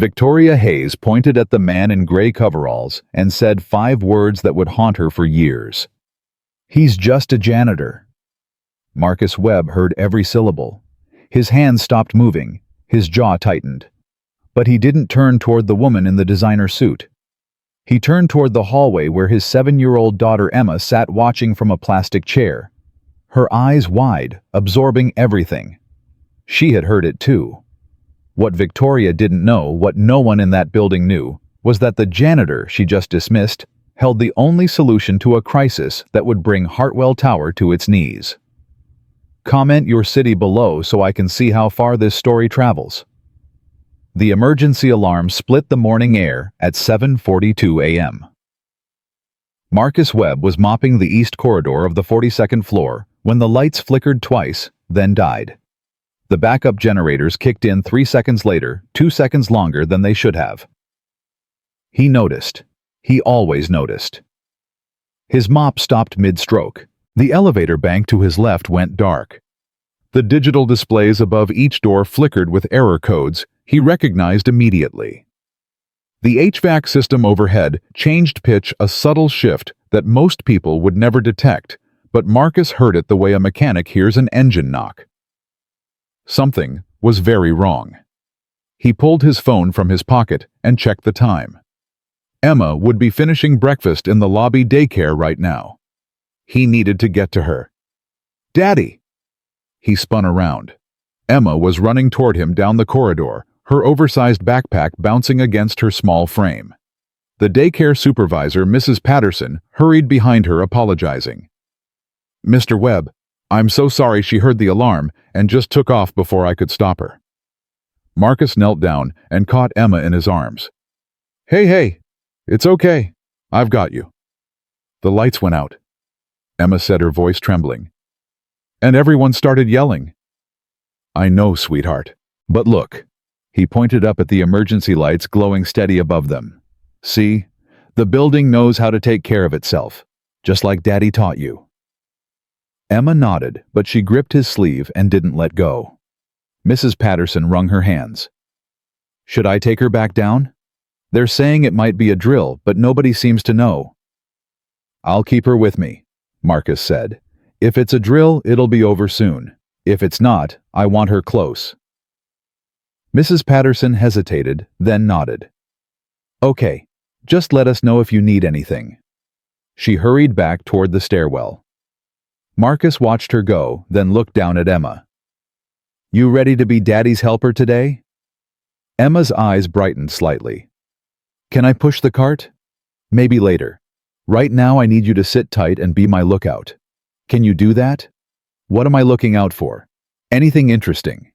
Victoria Hayes pointed at the man in gray coveralls and said 5 words that would haunt her for years. "He's just a janitor." Marcus Webb heard every syllable. His hands stopped moving, his jaw tightened. But he didn't turn toward the woman in the designer suit. He turned toward the hallway where his 7-year-old daughter Emma sat watching from a plastic chair, her eyes wide, absorbing everything. She had heard it too. What Victoria didn't know, what no one in that building knew, was that the janitor she just dismissed held the only solution to a crisis that would bring Hartwell Tower to its knees. Comment your city below so I can see how far this story travels. The emergency alarm split the morning air at 7:42 a.m. Marcus Webb was mopping the east corridor of the 42nd floor when the lights flickered twice, then died. The backup generators kicked in 3 seconds later, 2 seconds longer than they should have. He noticed. He always noticed. His mop stopped mid-stroke. The elevator bank to his left went dark. The digital displays above each door flickered with error codes he recognized immediately. The HVAC system overhead changed pitch, a subtle shift that most people would never detect, but Marcus heard it the way a mechanic hears an engine knock. Something was very wrong. He pulled his phone from his pocket and checked the time. Emma would be finishing breakfast in the lobby daycare right now. He needed to get to her. "Daddy!" He spun around. Emma was running toward him down the corridor, her oversized backpack bouncing against her small frame. The daycare supervisor, Mrs. Patterson, hurried behind her, apologizing. "Mr. Webb, I'm so sorry she heard the alarm and just took off before I could stop her." Marcus knelt down and caught Emma in his arms. Hey, it's okay. I've got you." The lights went out, Emma said, her voice trembling. "And everyone started yelling." "I know, sweetheart. But look." He pointed up at the emergency lights glowing steady above them. "See? The building knows how to take care of itself, just like Daddy taught you." Emma nodded, but she gripped his sleeve and didn't let go. Mrs. Patterson wrung her hands. "Should I take her back down? They're saying it might be a drill, but nobody seems to know." "I'll keep her with me," Marcus said. "If it's a drill, it'll be over soon. If it's not, I want her close." Mrs. Patterson hesitated, then nodded. "Okay, just let us know if you need anything." She hurried back toward the stairwell. Marcus watched her go, then looked down at Emma. "You ready to be Daddy's helper today?" Emma's eyes brightened slightly. "Can I push the cart?" "Maybe later. Right now I need you to sit tight and be my lookout." "Can you do that?" "What am I looking out for?" "Anything interesting."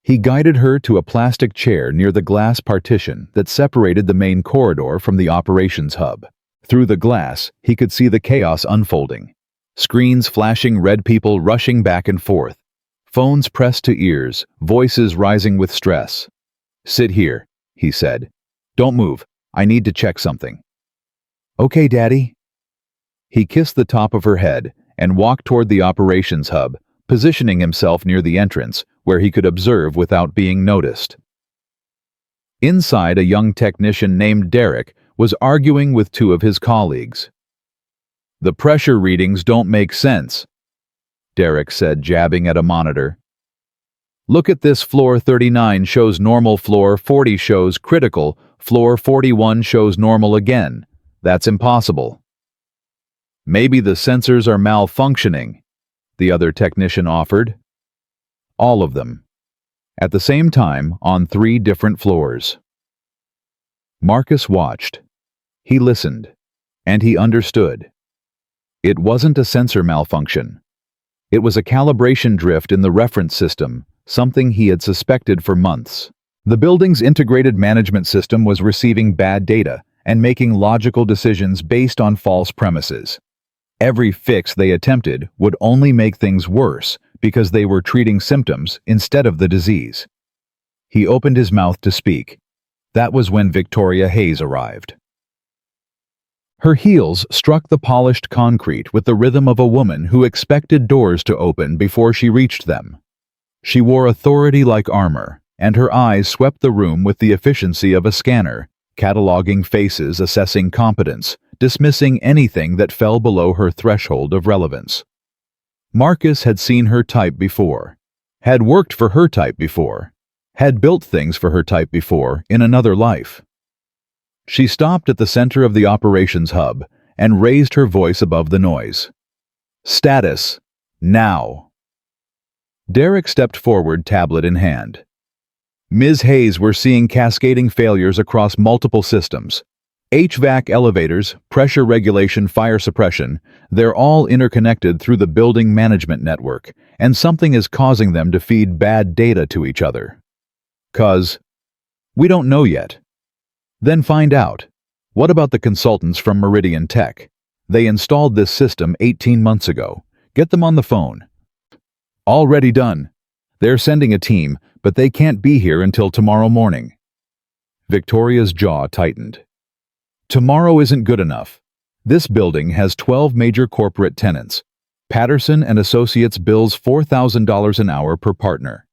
He guided her to a plastic chair near the glass partition that separated the main corridor from the operations hub. Through the glass, he could see the chaos unfolding. Screens flashing, red people rushing back and forth. Phones pressed to ears, voices rising with stress. "Sit here," he said. "Don't move. I need to check something." "Okay, Daddy." He kissed the top of her head and walked toward the operations hub, positioning himself near the entrance where he could observe without being noticed. Inside, a young technician named Derek was arguing with 2 of his colleagues. "The pressure readings don't make sense," Derek said, jabbing at a monitor. "Look at this, floor 39 shows normal, floor 40 shows critical, floor 41 shows normal again. That's impossible." "Maybe the sensors are malfunctioning," the other technician offered. All of them. At the same time, on 3 different floors. Marcus watched. He listened. And he understood. It wasn't a sensor malfunction. It was a calibration drift in the reference system, something he had suspected for months. The building's integrated management system was receiving bad data and making logical decisions based on false premises. Every fix they attempted would only make things worse because they were treating symptoms instead of the disease. He opened his mouth to speak. That was when Victoria Hayes arrived. Her heels struck the polished concrete with the rhythm of a woman who expected doors to open before she reached them. She wore authority like armor, and her eyes swept the room with the efficiency of a scanner, cataloging faces, assessing competence, dismissing anything that fell below her threshold of relevance. Marcus had seen her type before, had worked for her type before, had built things for her type before in another life. She stopped at the center of the operations hub and raised her voice above the noise. Status, now. Derek stepped forward, tablet in hand. Ms. Hayes, we're seeing cascading failures across multiple systems. HVAC elevators, pressure regulation, fire suppression, they're all interconnected through the building management network, and something is causing them to feed bad data to each other. 'Cause we don't know yet. Then find out. What about the consultants from Meridian Tech? They installed this system 18 months ago. Get them on the phone. Already done. They're sending a team, but they can't be here until tomorrow morning. Victoria's jaw tightened. Tomorrow isn't good enough. This building has 12 major corporate tenants. Patterson and Associates bills $4,000 an hour per partner.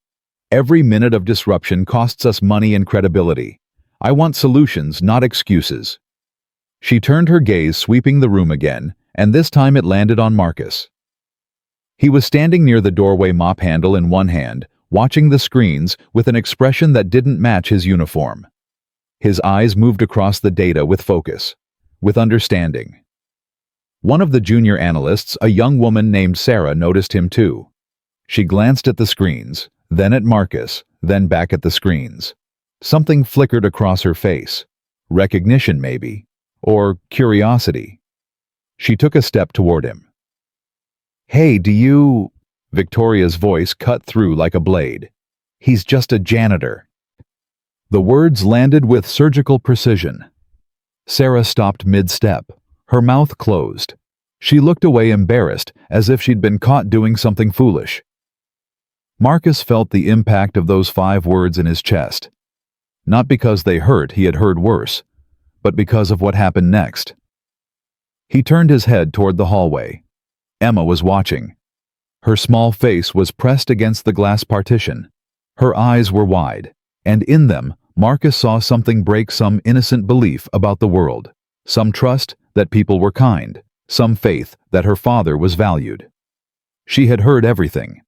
Every minute of disruption costs us money and credibility. I want solutions, not excuses. She turned her gaze, sweeping the room again, and this time it landed on Marcus. He was standing near the doorway, mop handle in one hand, watching the screens with an expression that didn't match his uniform. His eyes moved across the data with focus, with understanding. One of the junior analysts, a young woman named Sarah, noticed him too. She glanced at the screens, then at Marcus, then back at the screens. Something flickered across her face. Recognition, maybe, or curiosity. She took a step toward him. Hey, do you... Victoria's voice cut through like a blade. He's just a janitor. The words landed with surgical precision. Sarah stopped mid-step, her mouth closed. She looked away, embarrassed, as if she'd been caught doing something foolish. Marcus felt the impact of those 5 words in his chest. Not because they hurt, he had heard worse, but because of what happened next. He turned his head toward the hallway. Emma was watching. Her small face was pressed against the glass partition. Her eyes were wide, and in them, Marcus saw something break, some innocent belief about the world, some trust that people were kind, some faith that her father was valued. She had heard everything.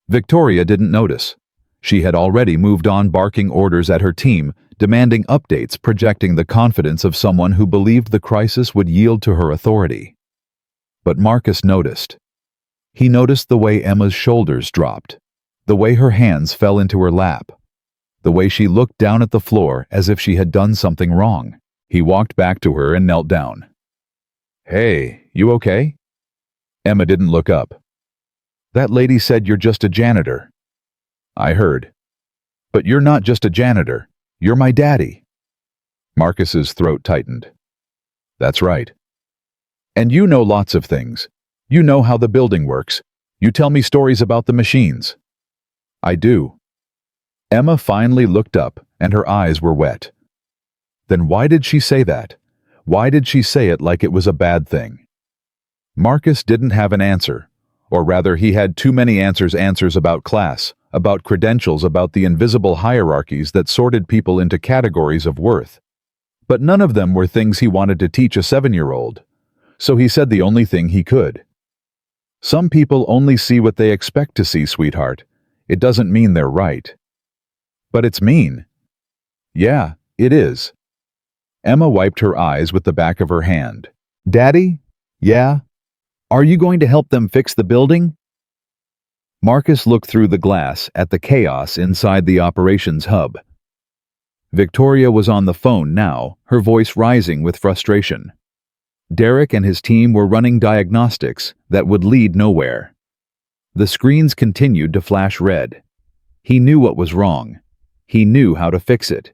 Victoria didn't notice. She had already moved on, barking orders at her team, demanding updates, projecting the confidence of someone who believed the crisis would yield to her authority. But Marcus noticed. He noticed the way Emma's shoulders dropped, the way her hands fell into her lap, the way she looked down at the floor as if she had done something wrong. He walked back to her and knelt down. Hey, you okay? Emma didn't look up. That lady said you're just a janitor. I heard. But you're not just a janitor. You're my daddy. Marcus's throat tightened. That's right. And you know lots of things. You know how the building works. You tell me stories about the machines. I do. Emma finally looked up, and her eyes were wet. Then why did she say that? Why did she say it like it was a bad thing? Marcus didn't have an answer, or rather he had too many answers about class, about credentials, about the invisible hierarchies that sorted people into categories of worth. But none of them were things he wanted to teach a 7-year-old. So he said the only thing he could. Some people only see what they expect to see, sweetheart. It doesn't mean they're right. But it's mean. Yeah, it is. Emma wiped her eyes with the back of her hand. Daddy? Yeah? Are you going to help them fix the building? Marcus looked through the glass at the chaos inside the operations hub. Victoria was on the phone now, her voice rising with frustration. Derek and his team were running diagnostics that would lead nowhere. The screens continued to flash red. He knew what was wrong. He knew how to fix it.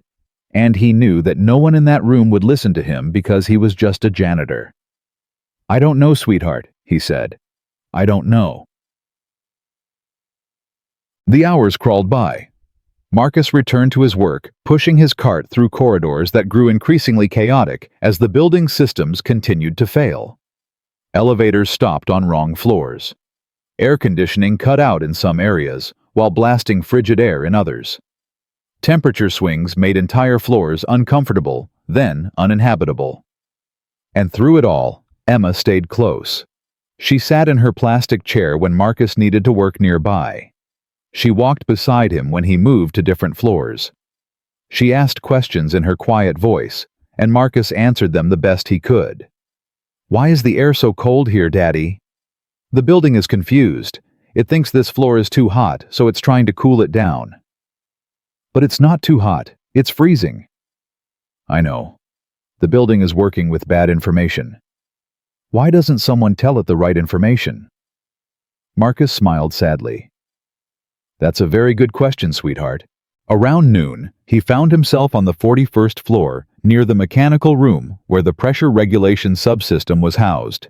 And he knew that no one in that room would listen to him because he was just a janitor. I don't know, sweetheart, he said. I don't know. The hours crawled by. Marcus returned to his work, pushing his cart through corridors that grew increasingly chaotic as the building's systems continued to fail. Elevators stopped on wrong floors. Air conditioning cut out in some areas, while blasting frigid air in others. Temperature swings made entire floors uncomfortable, then uninhabitable. And through it all, Emma stayed close. She sat in her plastic chair when Marcus needed to work nearby. She walked beside him when he moved to different floors. She asked questions in her quiet voice, and Marcus answered them the best he could. "Why is the air so cold here, Daddy?" "The building is confused. It thinks this floor is too hot, so it's trying to cool it down." "But it's not too hot. It's freezing." "I know. The building is working with bad information." "Why doesn't someone tell it the right information?" Marcus smiled sadly. "That's a very good question, sweetheart." Around noon, he found himself on the 41st floor, near the mechanical room where the pressure regulation subsystem was housed.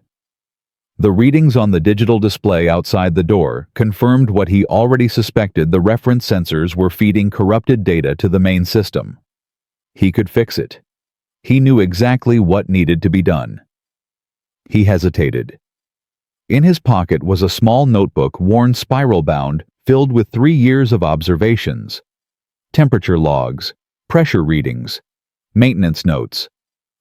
The readings on the digital display outside the door confirmed what he already suspected: the reference sensors were feeding corrupted data to the main system. He could fix it. He knew exactly what needed to be done. He hesitated. In his pocket was a small notebook, worn spiral-bound, filled with 3 years of observations. Temperature logs, pressure readings, maintenance notes,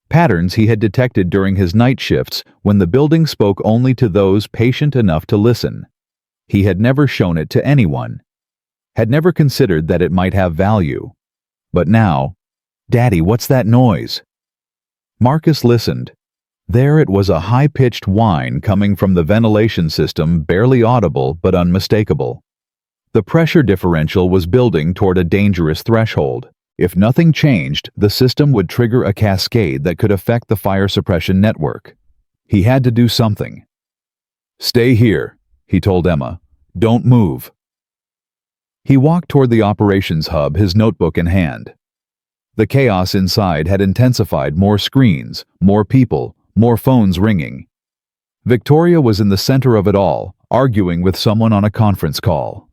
patterns he had detected during his night shifts when the building spoke only to those patient enough to listen. He had never shown it to anyone, had never considered that it might have value. But now, "Daddy, what's that noise?" Marcus listened. There it was, a high-pitched whine coming from the ventilation system, barely audible but unmistakable. The pressure differential was building toward a dangerous threshold. If nothing changed, the system would trigger a cascade that could affect the fire suppression network. He had to do something. "Stay here," he told Emma. "Don't move." He walked toward the operations hub, his notebook in hand. The chaos inside had intensified: more screens, more people, more phones ringing. Victoria was in the center of it all, arguing with someone on a conference call.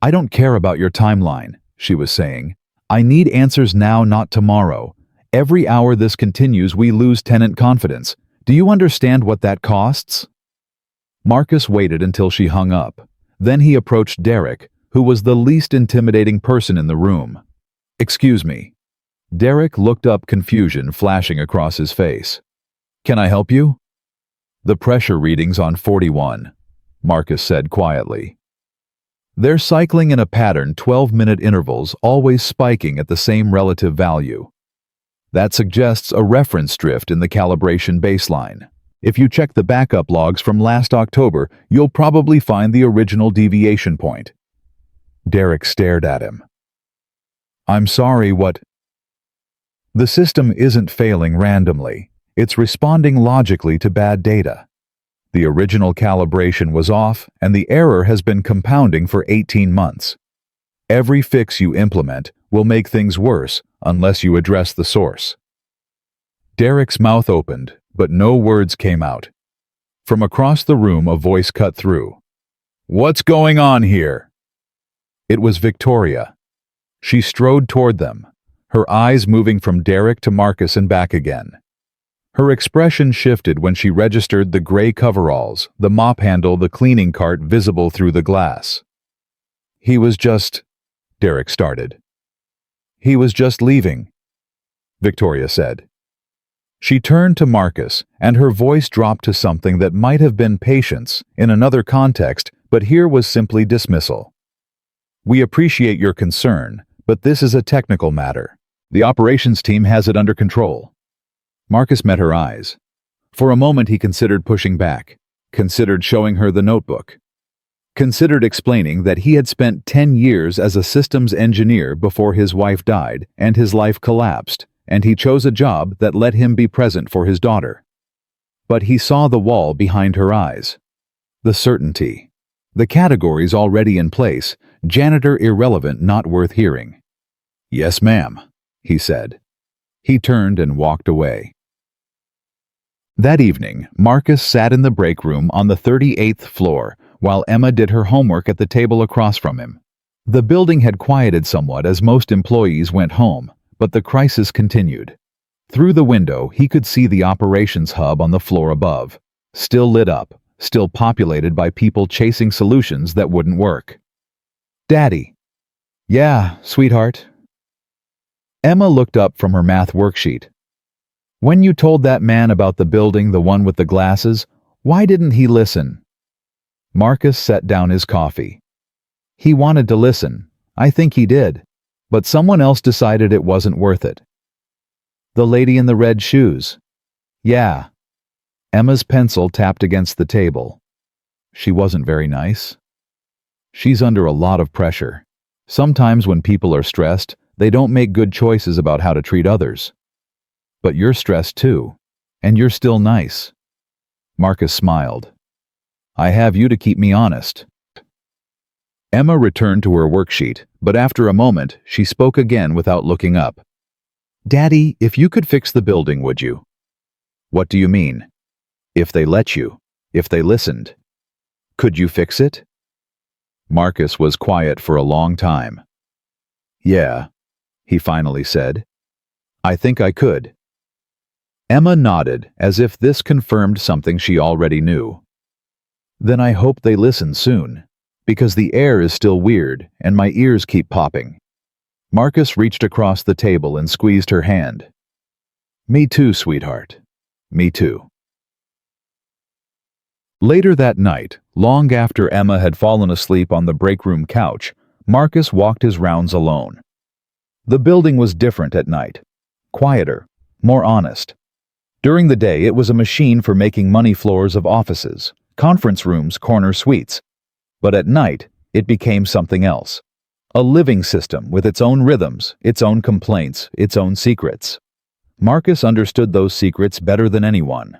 "I don't care about your timeline," she was saying. "I need answers now, not tomorrow. Every hour this continues, we lose tenant confidence. Do you understand what that costs?" Marcus waited until she hung up. Then he approached Derek, who was the least intimidating person in the room. "Excuse me." Derek looked up, confusion flashing across his face. "Can I help you?" "The pressure readings on 41, Marcus said quietly. "They're cycling in a pattern, 12-minute intervals, always spiking at the same relative value. That suggests a reference drift in the calibration baseline. If you check the backup logs from last October, you'll probably find the original deviation point." Derek stared at him. "I'm sorry, what?" "The system isn't failing randomly. It's responding logically to bad data. The original calibration was off, and the error has been compounding for 18 months. Every fix you implement will make things worse unless you address the source." Derek's mouth opened, but no words came out. From across the room, a voice cut through. "What's going on here?" It was Victoria. She strode toward them, her eyes moving from Derek to Marcus and back again. Her expression shifted when she registered the gray coveralls, the mop handle, the cleaning cart visible through the glass. "He was just—" Derek started. "He was just leaving," Victoria said. She turned to Marcus, and her voice dropped to something that might have been patience in another context, but here was simply dismissal. "We appreciate your concern, but this is a technical matter. The operations team has it under control." Marcus met her eyes. For a moment he considered pushing back, considered showing her the notebook, considered explaining that he had spent 10 years as a systems engineer before his wife died and his life collapsed, and he chose a job that let him be present for his daughter. But he saw the wall behind her eyes. The certainty. The categories already in place: janitor irrelevant, not worth hearing. "Yes, ma'am," he said. He turned and walked away. That evening, Marcus sat in the break room on the 38th floor while Emma did her homework at the table across from him. The building had quieted somewhat as most employees went home, but the crisis continued. Through the window, he could see the operations hub on the floor above, still lit up, still populated by people chasing solutions that wouldn't work. "Daddy." Yeah, sweetheart. Emma looked up from her math worksheet. When you told that man about the building, the one with the glasses, why didn't he listen? Marcus set down his coffee. He wanted to listen. I think he did. But someone else decided it wasn't worth it. The lady in the red shoes. Yeah. Emma's pencil tapped against the table. She wasn't very nice. She's under a lot of pressure. Sometimes when people are stressed, they don't make good choices about how to treat others. But you're stressed too, and you're still nice. Marcus smiled. I have you to keep me honest. Emma returned to her worksheet, but after a moment, she spoke again without looking up. Daddy, if you could fix the building, would you? What do you mean? If they let you, if they listened. Could you fix it? Marcus was quiet for a long time. Yeah, he finally said. I think I could. Emma nodded, as if this confirmed something she already knew. Then I hope they listen soon, because the air is still weird and my ears keep popping. Marcus reached across the table and squeezed her hand. Me too, sweetheart. Me too. Later that night, long after Emma had fallen asleep on the break room couch, Marcus walked his rounds alone. The building was different at night. Quieter, more honest. During the day, it was a machine for making money floors of offices, conference rooms, corner suites. But at night, it became something else. A living system with its own rhythms, its own complaints, its own secrets. Marcus understood those secrets better than anyone.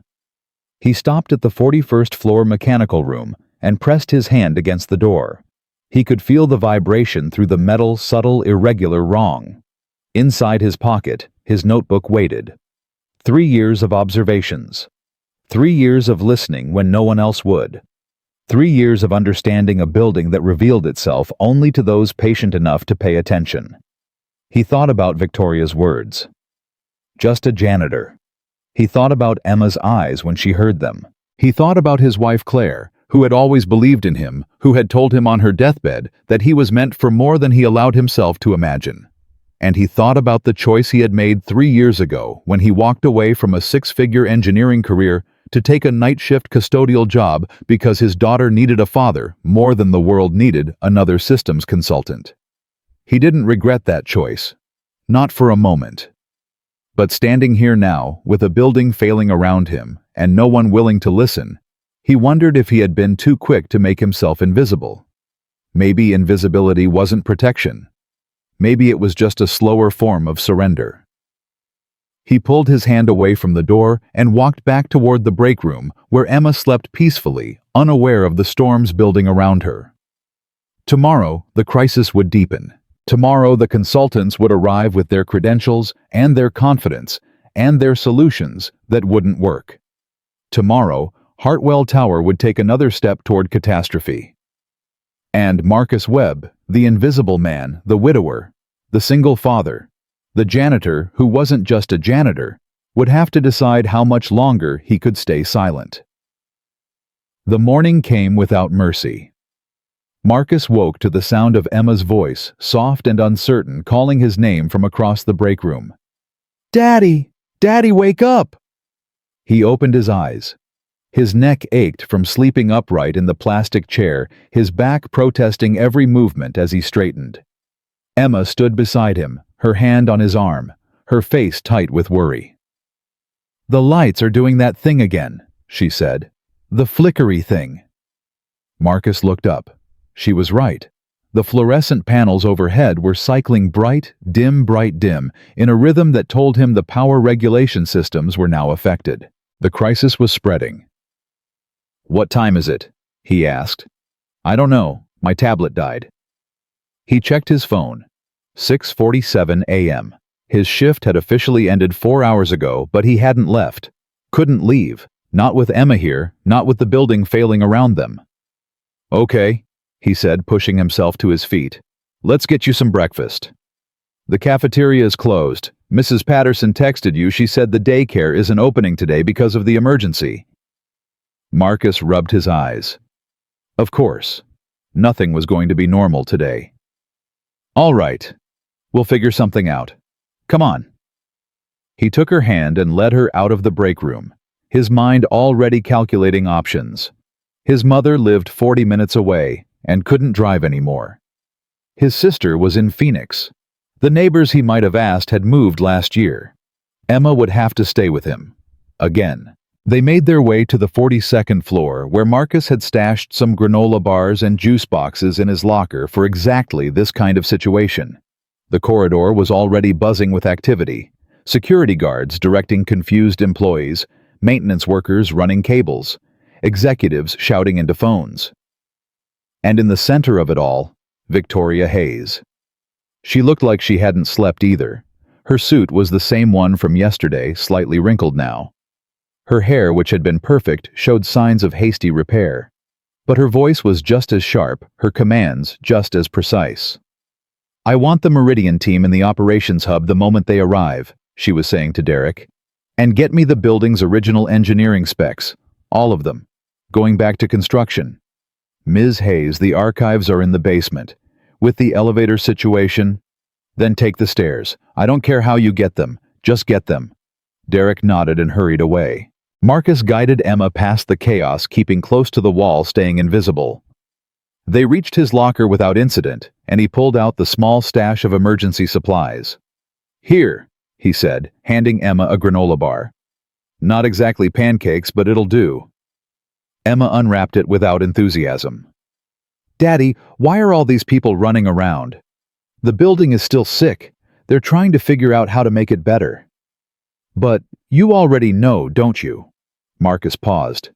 He stopped at the 41st floor mechanical room and pressed his hand against the door. He could feel the vibration through the metal, subtle, irregular wrong. Inside his pocket, his notebook waited. 3 years of observations. 3 years of listening when no one else would. 3 years of understanding a building that revealed itself only to those patient enough to pay attention. He thought about Victoria's words. Just a janitor. He thought about Emma's eyes when she heard them. He thought about his wife Claire, who had always believed in him, who had told him on her deathbed that he was meant for more than he allowed himself to imagine. And he thought about the choice he had made 3 years ago when he walked away from a 6-figure engineering career to take a night shift custodial job because his daughter needed a father more than the world needed another systems consultant. He didn't regret that choice. Not for a moment. But standing here now, with a building failing around him and no one willing to listen, he wondered if he had been too quick to make himself invisible. Maybe invisibility wasn't protection. Maybe it was just a slower form of surrender. He pulled his hand away from the door and walked back toward the break room where Emma slept peacefully, unaware of the storms building around her. Tomorrow, the crisis would deepen. Tomorrow, the consultants would arrive with their credentials and their confidence and their solutions that wouldn't work. Tomorrow, Hartwell Tower would take another step toward catastrophe. And Marcus Webb, the invisible man, the widower, the single father, the janitor who wasn't just a janitor, would have to decide how much longer he could stay silent. The morning came without mercy. Marcus woke to the sound of Emma's voice, soft and uncertain, calling his name from across the break room. "Daddy! Daddy, wake up!" He opened his eyes. His neck ached from sleeping upright in the plastic chair, his back protesting every movement as he straightened. Emma stood beside him, her hand on his arm, her face tight with worry. "The lights are doing that thing again," she said. "The flickery thing." Marcus looked up. She was right. The fluorescent panels overhead were cycling bright, dim, in a rhythm that told him the power regulation systems were now affected. The crisis was spreading. "What time is it?" he asked. "I don't know. My tablet died." He checked his phone. 6:47 a.m. His shift had officially ended 4 hours ago, but he hadn't left. Couldn't leave. Not with Emma here, not with the building failing around them. "Okay," he said, pushing himself to his feet. "Let's get you some breakfast." "The cafeteria is closed. Mrs. Patterson texted you. She said the daycare isn't opening today because of the emergency." Marcus rubbed his eyes. Of course. Nothing was going to be normal today. All right, we'll figure something out. Come on. He took her hand and led her out of the break room, his mind already calculating options. His mother lived 40 minutes away and couldn't drive anymore. His sister was in Phoenix. The neighbors he might have asked had moved last year. Emma would have to stay with him. Again. They made their way to the 42nd floor, where Marcus had stashed some granola bars and juice boxes in his locker for exactly this kind of situation. The corridor was already buzzing with activity. Security guards directing confused employees, maintenance workers running cables, executives shouting into phones. And in the center of it all, Victoria Hayes. She looked like she hadn't slept either. Her suit was the same one from yesterday, slightly wrinkled now. Her hair, which had been perfect, showed signs of hasty repair. But her voice was just as sharp, her commands just as precise. "I want the Meridian team in the operations hub the moment they arrive," she was saying to Derek. "And get me the building's original engineering specs, all of them, going back to construction. Ms. Hayes, the archives are in the basement. With the elevator situation, then take the stairs. I don't care how you get them, just get them." Derek nodded and hurried away. Marcus guided Emma past the chaos, keeping close to the wall, staying invisible. They reached his locker without incident, and he pulled out the small stash of emergency supplies. "Here," he said, handing Emma a granola bar. "Not exactly pancakes, but it'll do." Emma unwrapped it without enthusiasm. "Daddy, why are all these people running around? The building is still sick. They're trying to figure out how to make it better." "But you already know, don't you?" Marcus paused.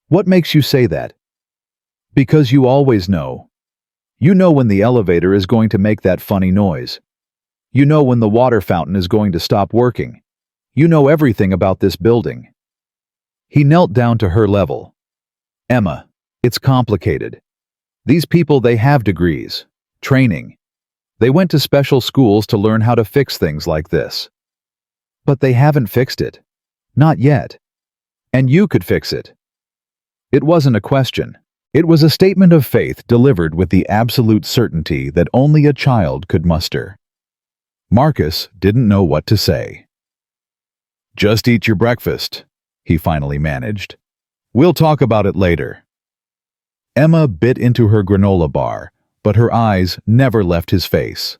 "What makes you say that?" "Because you always know. You know when the elevator is going to make that funny noise. You know when the water fountain is going to stop working. You know everything about this building." He knelt down to her level. "Emma, it's complicated. These people, they have degrees, training. They went to special schools to learn how to fix things like this. But they haven't fixed it. Not yet. And you could fix it." It wasn't a question. It was a statement of faith delivered with the absolute certainty that only a child could muster. Marcus didn't know what to say. "Just eat your breakfast," he finally managed. "We'll talk about it later." Emma bit into her granola bar, but her eyes never left his face.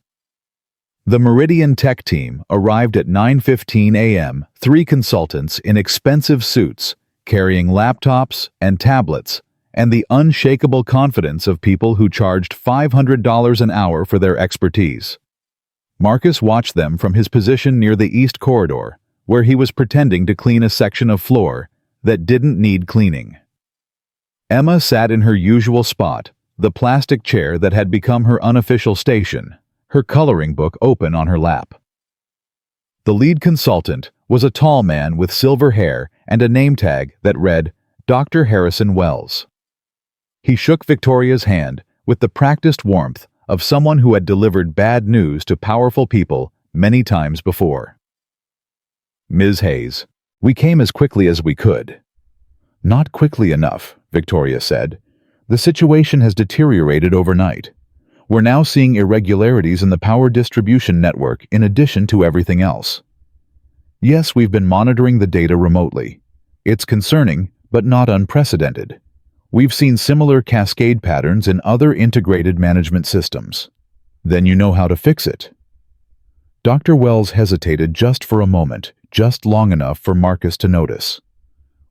The Meridian Tech team arrived at 9:15 a.m., 3 consultants in expensive suits, carrying laptops and tablets, and the unshakable confidence of people who charged $500 an hour for their expertise. Marcus watched them from his position near the east corridor, where he was pretending to clean a section of floor that didn't need cleaning. Emma sat in her usual spot, the plastic chair that had become her unofficial station, her coloring book open on her lap. The lead consultant was a tall man with silver hair and a name tag that read, Dr. Harrison Wells. He shook Victoria's hand with the practiced warmth of someone who had delivered bad news to powerful people many times before. "Ms. Hayes, we came as quickly as we could." "Not quickly enough," Victoria said. "The situation has deteriorated overnight. We're now seeing irregularities in the power distribution network in addition to everything else. Yes, we've been monitoring the data remotely. It's concerning, but not unprecedented. We've seen similar cascade patterns in other integrated management systems. Then you know how to fix it." Dr. Wells hesitated just for a moment, just long enough for Marcus to notice.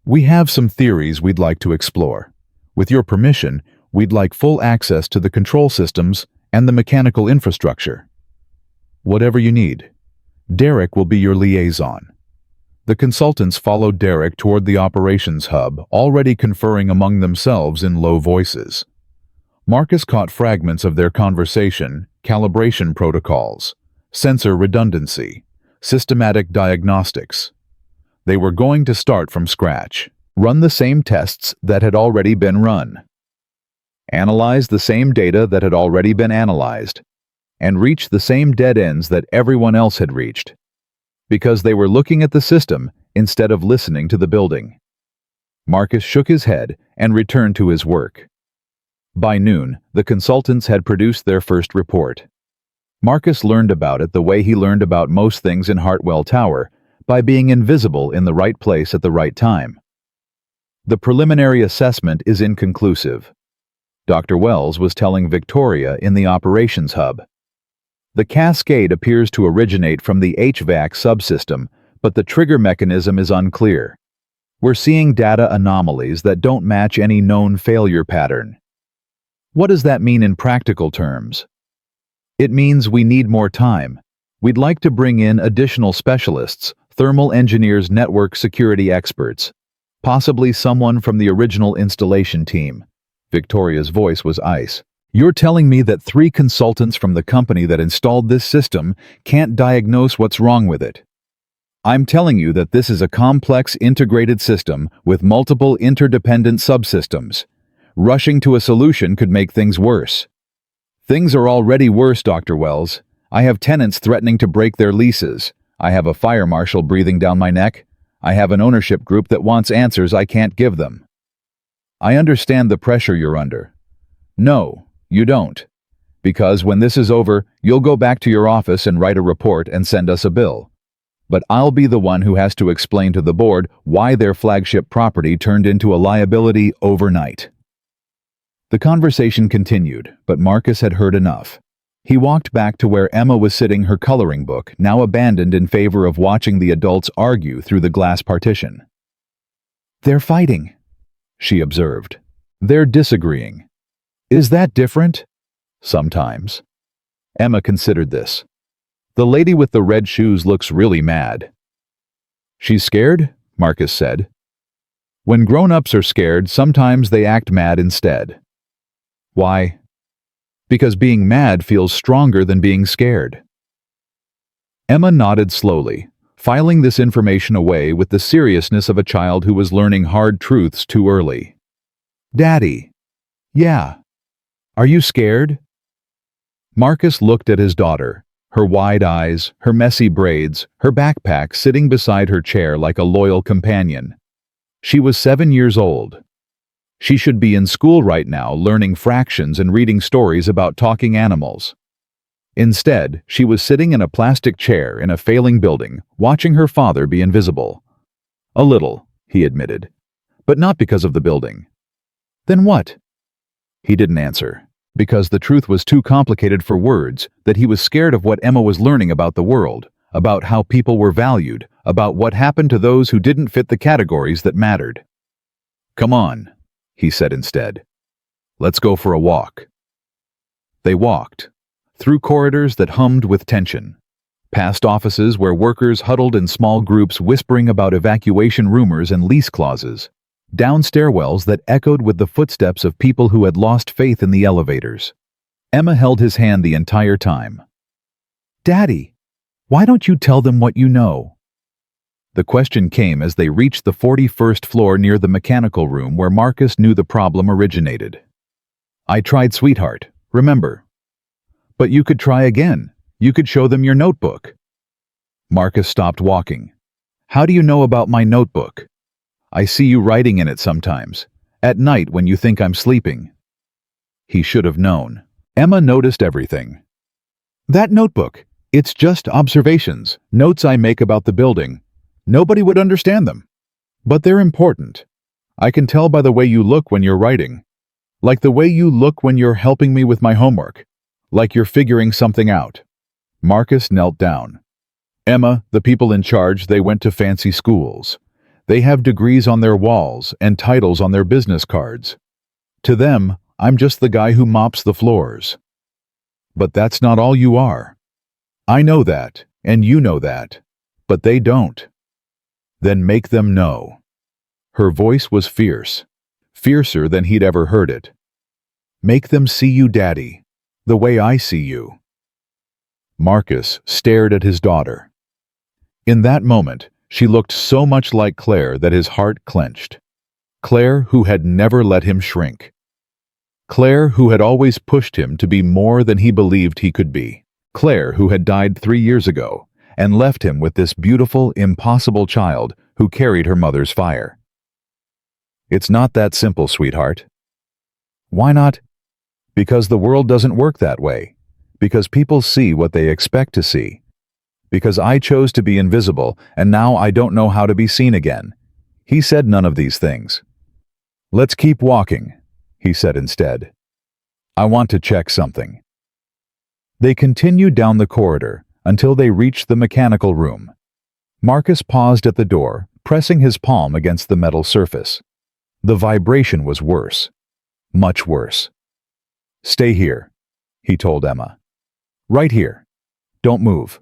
"We have some theories we'd like to explore. With your permission, we'd like full access to the control systems and the mechanical infrastructure." "Whatever you need. Derek will be your liaison." The consultants followed Derek toward the operations hub, already conferring among themselves in low voices. Marcus caught fragments of their conversation: calibration protocols, sensor redundancy, systematic diagnostics. They were going to start from scratch, run the same tests that had already been run, analyze the same data that had already been analyzed, and reach the same dead ends that everyone else had reached, because they were looking at the system instead of listening to the building. Marcus shook his head and returned to his work. By noon, the consultants had produced their first report. Marcus learned about it the way he learned about most things in Hartwell Tower, by being invisible in the right place at the right time. The preliminary assessment is inconclusive. Dr. Wells was telling Victoria in the operations hub. The cascade appears to originate from the HVAC subsystem, but the trigger mechanism is unclear. We're seeing data anomalies that don't match any known failure pattern. What does that mean in practical terms? It means we need more time. We'd like to bring in additional specialists, thermal engineers, network security experts, possibly someone from the original installation team. Victoria's voice was ice. You're telling me that 3 consultants from the company that installed this system can't diagnose what's wrong with it? I'm telling you that this is a complex integrated system with multiple interdependent subsystems. Rushing to a solution could make things worse. Things are already worse, Dr. Wells. I have tenants threatening to break their leases. I have a fire marshal breathing down my neck. I have an ownership group that wants answers I can't give them. I understand the pressure you're under. No, you don't. Because when this is over, you'll go back to your office and write a report and send us a bill. But I'll be the one who has to explain to the board why their flagship property turned into a liability overnight. The conversation continued, but Marcus had heard enough. He walked back to where Emma was sitting, her coloring book, now abandoned in favor of watching the adults argue through the glass partition. They're fighting, she observed. They're disagreeing. Is that different? Sometimes. Emma considered this. The lady with the red shoes looks really mad. She's scared? Marcus said. When grown-ups are scared, sometimes they act mad instead. Why? Because being mad feels stronger than being scared. Emma nodded slowly, filing this information away with the seriousness of a child who was learning hard truths too early. Daddy. Yeah. Are you scared? Marcus looked at his daughter, her wide eyes, her messy braids, her backpack sitting beside her chair like a loyal companion. She was 7 years old. She should be in school right now learning fractions and reading stories about talking animals. Instead, she was sitting in a plastic chair in a failing building, watching her father be invisible. A little, he admitted, but not because of the building. Then what? He didn't answer, because the truth was too complicated for words, that he was scared of what Emma was learning about the world, about how people were valued, about what happened to those who didn't fit the categories that mattered. Come on, he said instead. Let's go for a walk. They walked, through corridors that hummed with tension, past offices where workers huddled in small groups whispering about evacuation rumors and lease clauses, down stairwells that echoed with the footsteps of people who had lost faith in the elevators. Emma held his hand the entire time. Daddy, why don't you tell them what you know? The question came as they reached the 41st floor near the mechanical room where Marcus knew the problem originated. I tried, sweetheart, remember? But you could try again. You could show them your notebook. Marcus stopped walking. How do you know about my notebook? I see you writing in it sometimes, at night when you think I'm sleeping. He should have known. Emma noticed everything. That notebook, it's just observations, notes I make about the building. Nobody would understand them. But they're important. I can tell by the way you look when you're writing. Like the way you look when you're helping me with my homework. Like you're figuring something out. Marcus knelt down. Emma, the people in charge, they went to fancy schools. They have degrees on their walls and titles on their business cards. To them, I'm just the guy who mops the floors. But that's not all you are. I know that, and you know that. But they don't. Then make them know. Her voice was fierce, fiercer than he'd ever heard it. Make them see you, Daddy, the way I see you. Marcus stared at his daughter. In that moment, she looked so much like Claire that his heart clenched. Claire who had never let him shrink. Claire who had always pushed him to be more than he believed he could be. Claire who had died 3 years ago and left him with this beautiful, impossible child who carried her mother's fire. It's not that simple, sweetheart. Why not? Because the world doesn't work that way. Because people see what they expect to see. Because I chose to be invisible, and now I don't know how to be seen again. He said none of these things. Let's keep walking, he said instead. I want to check something. They continued down the corridor until they reached the mechanical room. Marcus paused at the door, pressing his palm against the metal surface. The vibration was worse. Much worse. Stay here, he told Emma. Right here. Don't move.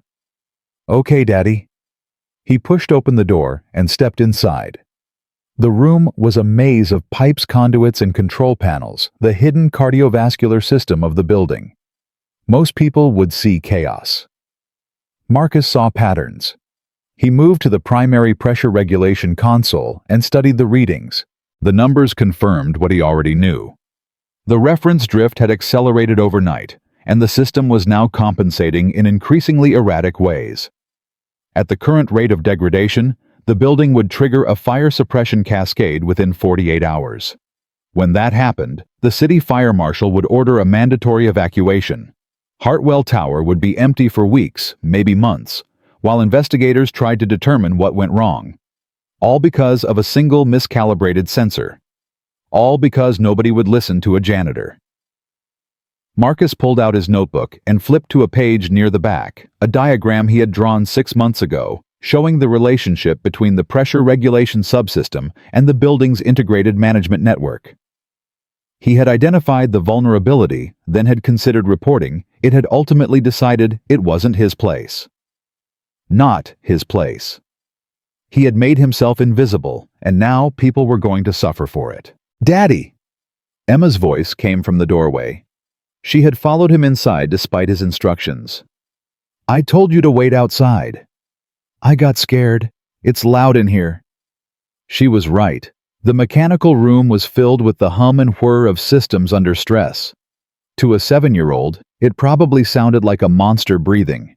Okay, Daddy. He pushed open the door and stepped inside. The room was a maze of pipes, conduits, and control panels, the hidden cardiovascular system of the building. Most people would see chaos. Marcus saw patterns. He moved to the primary pressure regulation console and studied the readings. The numbers confirmed what he already knew. The reference drift had accelerated overnight, and the system was now compensating in increasingly erratic ways. At the current rate of degradation, the building would trigger a fire suppression cascade within 48 hours. When that happened, the city fire marshal would order a mandatory evacuation. Hartwell Tower would be empty for weeks, maybe months, while investigators tried to determine what went wrong. All because of a single miscalibrated sensor. All because nobody would listen to a janitor. Marcus pulled out his notebook and flipped to a page near the back, a diagram he had drawn 6 months ago, showing the relationship between the pressure regulation subsystem and the building's integrated management network. He had identified the vulnerability, then had considered reporting. It had ultimately decided it wasn't his place. Not his place. He had made himself invisible, and now people were going to suffer for it. Daddy! Emma's voice came from the doorway. She had followed him inside despite his instructions. I told you to wait outside. I got scared. It's loud in here. She was right. The mechanical room was filled with the hum and whir of systems under stress. To a 7-year-old, it probably sounded like a monster breathing.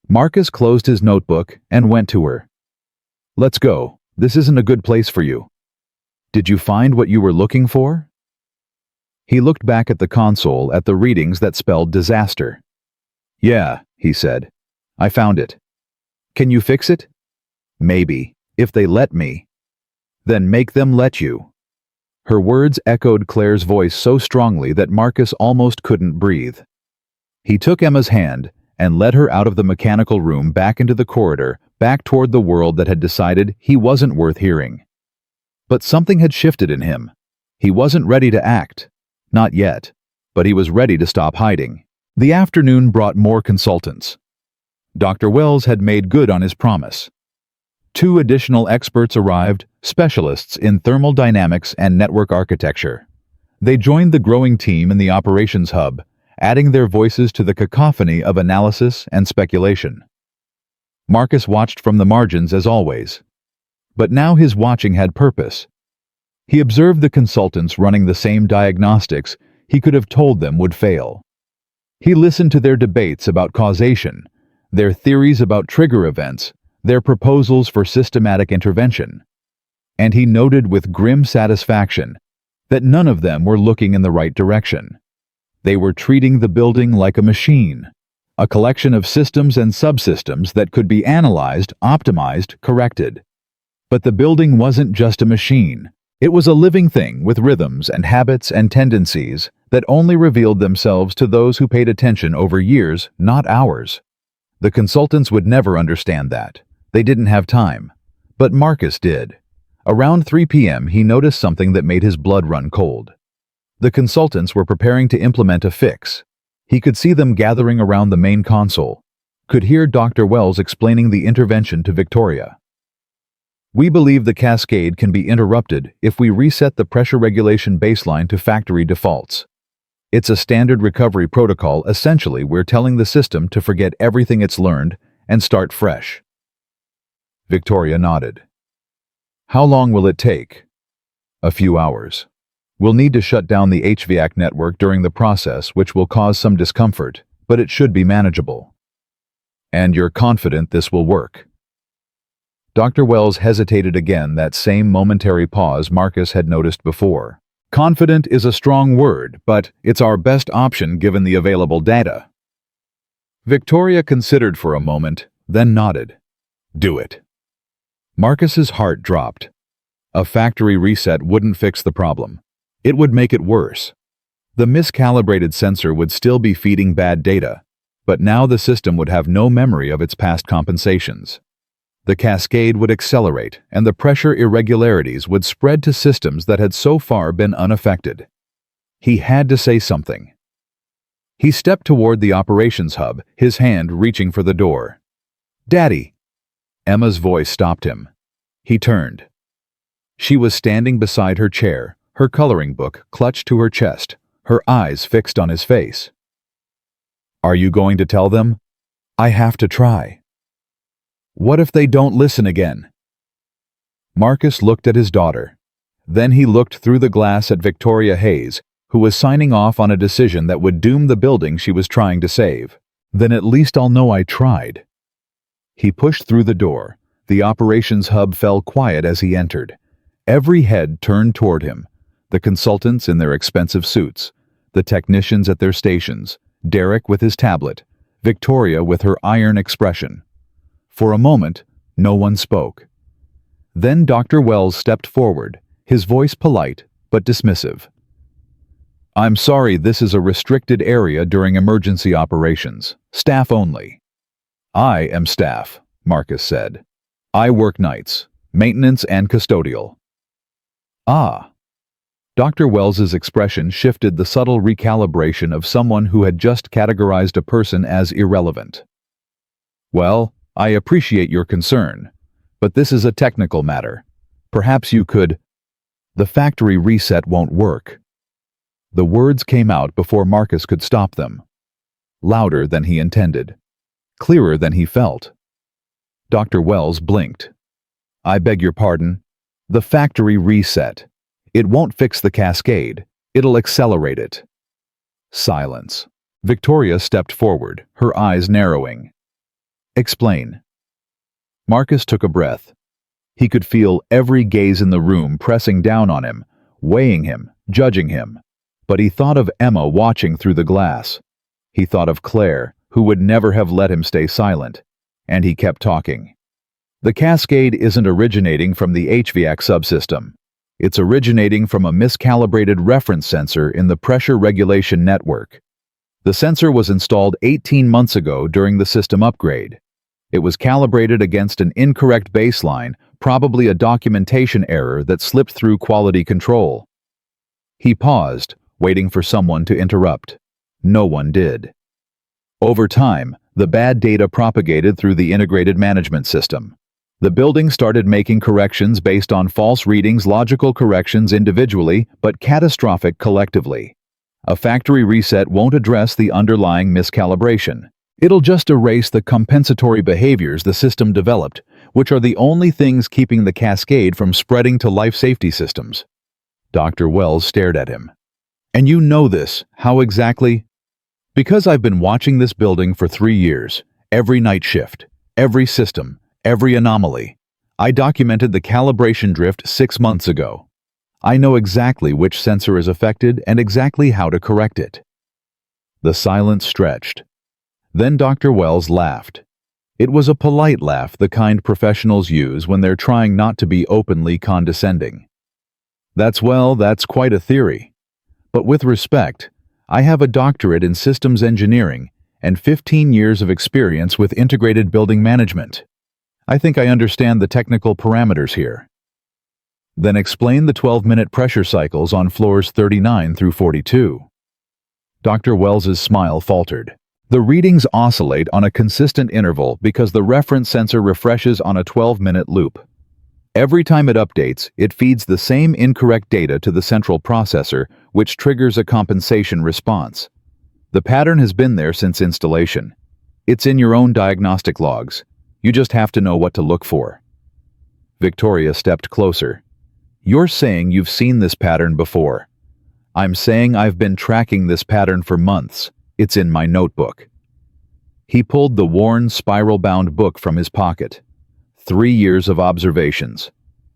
Marcus closed his notebook and went to her. Let's go. This isn't a good place for you. Did you find what you were looking for? He looked back at the console at the readings that spelled disaster. Yeah, he said. I found it. Can you fix it? Maybe, if they let me. Then make them let you. Her words echoed Claire's voice so strongly that Marcus almost couldn't breathe. He took Emma's hand and led her out of the mechanical room back into the corridor, back toward the world that had decided he wasn't worth hearing. But something had shifted in him. He wasn't ready to act. Not yet. But he was ready to stop hiding. The afternoon brought more consultants. Dr. Wells had made good on his promise. 2 additional experts arrived, specialists in thermal dynamics and network architecture. They joined the growing team in the operations hub, adding their voices to the cacophony of analysis and speculation. Marcus watched from the margins as always. But now his watching had purpose. He observed the consultants running the same diagnostics he could have told them would fail. He listened to their debates about causation, their theories about trigger events, their proposals for systematic intervention. And he noted with grim satisfaction that none of them were looking in the right direction. They were treating the building like a machine, a collection of systems and subsystems that could be analyzed, optimized, corrected. But the building wasn't just a machine. It was a living thing with rhythms and habits and tendencies that only revealed themselves to those who paid attention over years, not hours. The consultants would never understand that. They didn't have time. But Marcus did. Around 3 p.m. he noticed something that made his blood run cold. The consultants were preparing to implement a fix. He could see them gathering around the main console, could hear Dr. Wells explaining the intervention to Victoria. We believe the cascade can be interrupted if we reset the pressure regulation baseline to factory defaults. It's a standard recovery protocol. Essentially, we're telling the system to forget everything it's learned and start fresh. Victoria nodded. How long will it take? A few hours. We'll need to shut down the HVAC network during the process, which will cause some discomfort, but it should be manageable. And you're confident this will work? Dr. Wells hesitated again, that same momentary pause Marcus had noticed before. Confident is a strong word, but it's our best option given the available data. Victoria considered for a moment, then nodded. Do it. Marcus's heart dropped. A factory reset wouldn't fix the problem. It would make it worse. The miscalibrated sensor would still be feeding bad data, but now the system would have no memory of its past compensations. The cascade would accelerate, and the pressure irregularities would spread to systems that had so far been unaffected. He had to say something. He stepped toward the operations hub, his hand reaching for the door. "Daddy!" Emma's voice stopped him. He turned. She was standing beside her chair, her coloring book clutched to her chest, her eyes fixed on his face. "Are you going to tell them?" "I have to try." "What if they don't listen again?" Marcus looked at his daughter. Then he looked through the glass at Victoria Hayes, who was signing off on a decision that would doom the building she was trying to save. "Then at least I'll know I tried." He pushed through the door. The operations hub fell quiet as he entered. Every head turned toward him. The consultants in their expensive suits, the technicians at their stations, Derek with his tablet, Victoria with her iron expression. For a moment, no one spoke. Then Dr. Wells stepped forward, his voice polite but dismissive. "I'm sorry, this is a restricted area during emergency operations. Staff only." "I am staff," Marcus said. "I work nights, maintenance and custodial." "Ah." Dr. Wells's expression shifted the subtle recalibration of someone who had just categorized a person as irrelevant. "Well, I appreciate your concern, but this is a technical matter. Perhaps you could—" "The factory reset won't work." The words came out before Marcus could stop them. Louder than he intended. Clearer than he felt. Dr. Wells blinked. "I beg your pardon? The factory reset. It won't fix the cascade. It'll accelerate it." Silence. Victoria stepped forward, her eyes narrowing. "Explain." Marcus took a breath. He could feel every gaze in the room pressing down on him, weighing him, judging him. But he thought of Emma watching through the glass. He thought of Claire, who would never have let him stay silent. And he kept talking. "The cascade isn't originating from the HVAC subsystem. It's originating from a miscalibrated reference sensor in the pressure regulation network. The sensor was installed 18 months ago during the system upgrade. It was calibrated against an incorrect baseline, probably a documentation error that slipped through quality control." He paused, waiting for someone to interrupt. No one did. Over time, the bad data propagated through the integrated management system. The building started making corrections based on false readings, logical corrections individually, but catastrophic collectively. A factory reset won't address the underlying miscalibration. It'll just erase the compensatory behaviors the system developed, which are the only things keeping the cascade from spreading to life safety systems. Dr. Wells stared at him. "And you know this, how exactly?" "Because I've been watching this building for 3 years, every night shift, every system, every anomaly. I documented the calibration drift 6 months ago. I know exactly which sensor is affected and exactly how to correct it." The silence stretched. Then Dr. Wells laughed. It was a polite laugh, the kind professionals use when they're trying not to be openly condescending. That's quite a theory. But with respect, I have a doctorate in systems engineering and 15 years of experience with integrated building management. I think I understand the technical parameters here. Then explain the 12-minute pressure cycles on floors 39 through 42. Dr. Wells's smile faltered. The readings oscillate on a consistent interval because the reference sensor refreshes on a 12-minute loop. Every time it updates, it feeds the same incorrect data to the central processor, which triggers a compensation response. The pattern has been there since installation. It's in your own diagnostic logs. You just have to know what to look for. Victoria stepped closer. "You're saying you've seen this pattern before." "I'm saying I've been tracking this pattern for months. It's in my notebook." He pulled the worn, spiral-bound book from his pocket. 3 years of observations.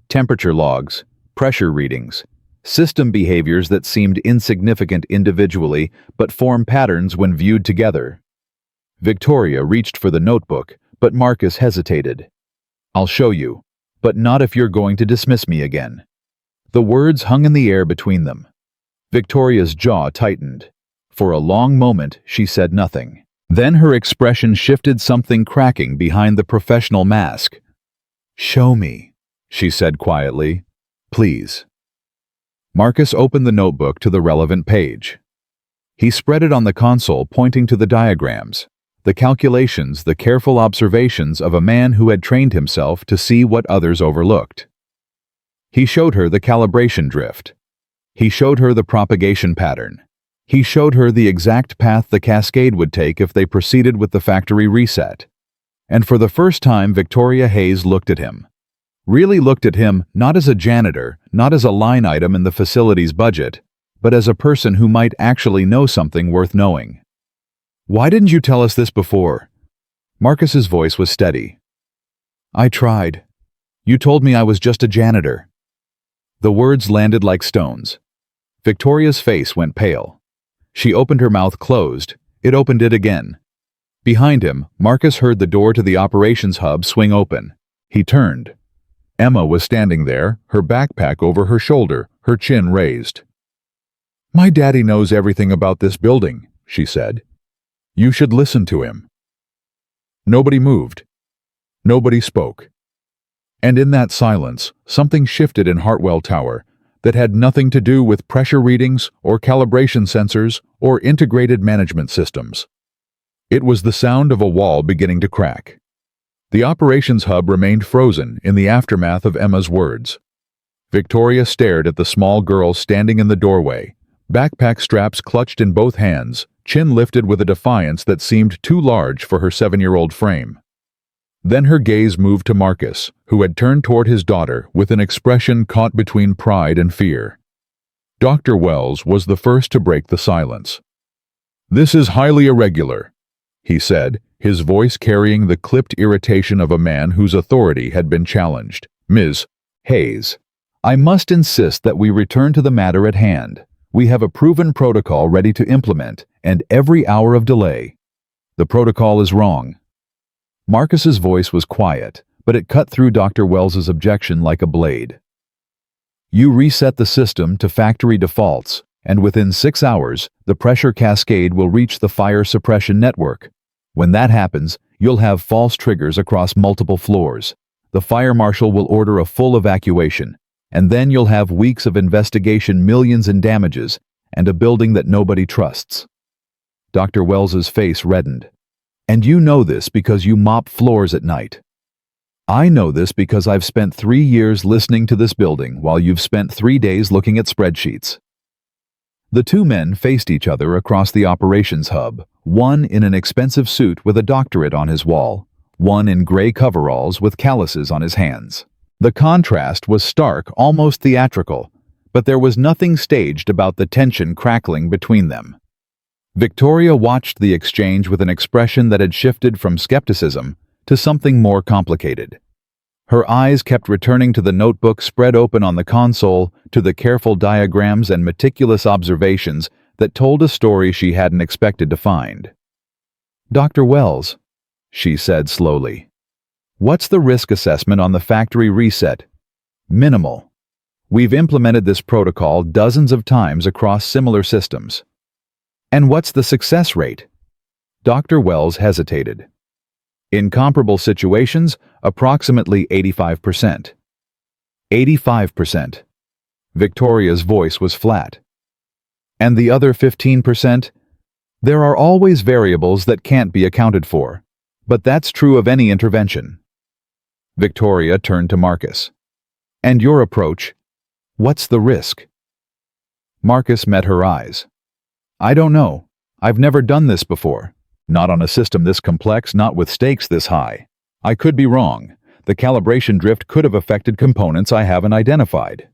Temperature logs, pressure readings, system behaviors that seemed insignificant individually but form patterns when viewed together. Victoria reached for the notebook, but Marcus hesitated. "I'll show you, but not if you're going to dismiss me again." The words hung in the air between them. Victoria's jaw tightened. For a long moment, she said nothing. Then her expression shifted, something cracking behind the professional mask. "Show me," she said quietly. "Please." Marcus opened the notebook to the relevant page. He spread it on the console, pointing to the diagrams, the calculations, the careful observations of a man who had trained himself to see what others overlooked. He showed her the calibration drift. He showed her the propagation pattern. He showed her the exact path the cascade would take if they proceeded with the factory reset. And for the first time, Victoria Hayes looked at him. Really looked at him, not as a janitor, not as a line item in the facility's budget, but as a person who might actually know something worth knowing. "Why didn't you tell us this before?" Marcus's voice was steady. "I tried. You told me I was just a janitor." The words landed like stones. Victoria's face went pale. She opened her mouth closed. It opened it again. Behind him, Marcus heard the door to the operations hub swing open. He turned. Emma was standing there, her backpack over her shoulder, her chin raised. "My daddy knows everything about this building," she said. "You should listen to him." Nobody moved. Nobody spoke. And in that silence, something shifted in Hartwell Tower that had nothing to do with pressure readings or calibration sensors or integrated management systems. It was the sound of a wall beginning to crack. The operations hub remained frozen in the aftermath of Emma's words. Victoria stared at the small girl standing in the doorway, backpack straps clutched in both hands, chin lifted with a defiance that seemed too large for her 7-year-old frame. Then her gaze moved to Marcus, who had turned toward his daughter with an expression caught between pride and fear. Dr. Wells was the first to break the silence. "This is highly irregular," he said, his voice carrying the clipped irritation of a man whose authority had been challenged. "Ms. Hayes, I must insist that we return to the matter at hand. We have a proven protocol ready to implement, and every hour of delay. The protocol is wrong." Marcus's voice was quiet, but it cut through Dr. Wells's objection like a blade. "You reset the system to factory defaults, and within 6 hours, the pressure cascade will reach the fire suppression network. When that happens, you'll have false triggers across multiple floors. The fire marshal will order a full evacuation, and then you'll have weeks of investigation, millions in damages, and a building that nobody trusts." Dr. Wells's face reddened. "And you know this because you mop floors at night. I know this because I've spent 3 years listening to this building while you've spent 3 days looking at spreadsheets." The two men faced each other across the operations hub, one in an expensive suit with a doctorate on his wall, one in gray coveralls with calluses on his hands. The contrast was stark, almost theatrical, but there was nothing staged about the tension crackling between them. Victoria watched the exchange with an expression that had shifted from skepticism to something more complicated. Her eyes kept returning to the notebook spread open on the console, to the careful diagrams and meticulous observations that told a story she hadn't expected to find. "Dr. Wells," she said slowly, "what's the risk assessment on the factory reset?" "Minimal. We've implemented this protocol dozens of times across similar systems." "And what's the success rate?" Dr. Wells hesitated. "In comparable situations, approximately 85%. 85%. Victoria's voice was flat. "And the other 15%? There are always variables that can't be accounted for, but that's true of any intervention." Victoria turned to Marcus. "And your approach? What's the risk?" Marcus met her eyes. "I don't know. I've never done this before. Not on a system this complex, not with stakes this high. I could be wrong. The calibration drift could have affected components I haven't identified.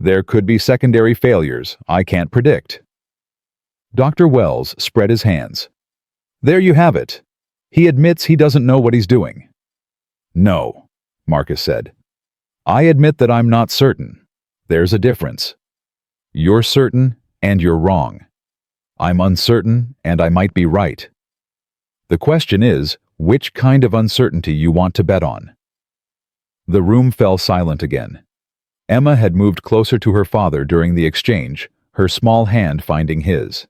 There could be secondary failures I can't predict." Dr. Wells spread his hands. "There you have it. He admits he doesn't know what he's doing." "No," Marcus said. "I admit that I'm not certain. There's a difference. You're certain, and you're wrong. I'm uncertain, and I might be right." The question is, which kind of uncertainty you want to bet on. The room fell silent again. Emma had moved closer to her father during the exchange, her small hand finding his.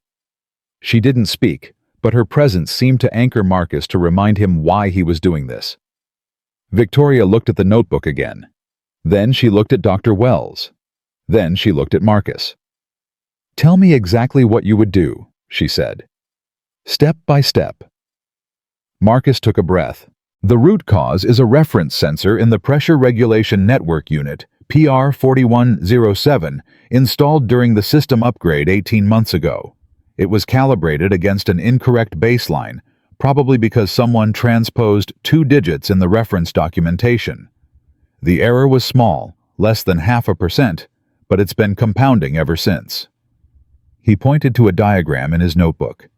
She didn't speak, but her presence seemed to anchor Marcus to remind him why he was doing this. Victoria looked at the notebook again. Then she looked at Dr. Wells. Then she looked at Marcus. "Tell me exactly what you would do," she said. "Step by step." Marcus took a breath. The root cause is a reference sensor in the Pressure Regulation Network Unit, PR4107, installed during the system upgrade 18 months ago. It was calibrated against an incorrect baseline, probably because someone transposed 2 digits in the reference documentation. The error was small, less than 0.5%, but it's been compounding ever since. He pointed to a diagram in his notebook.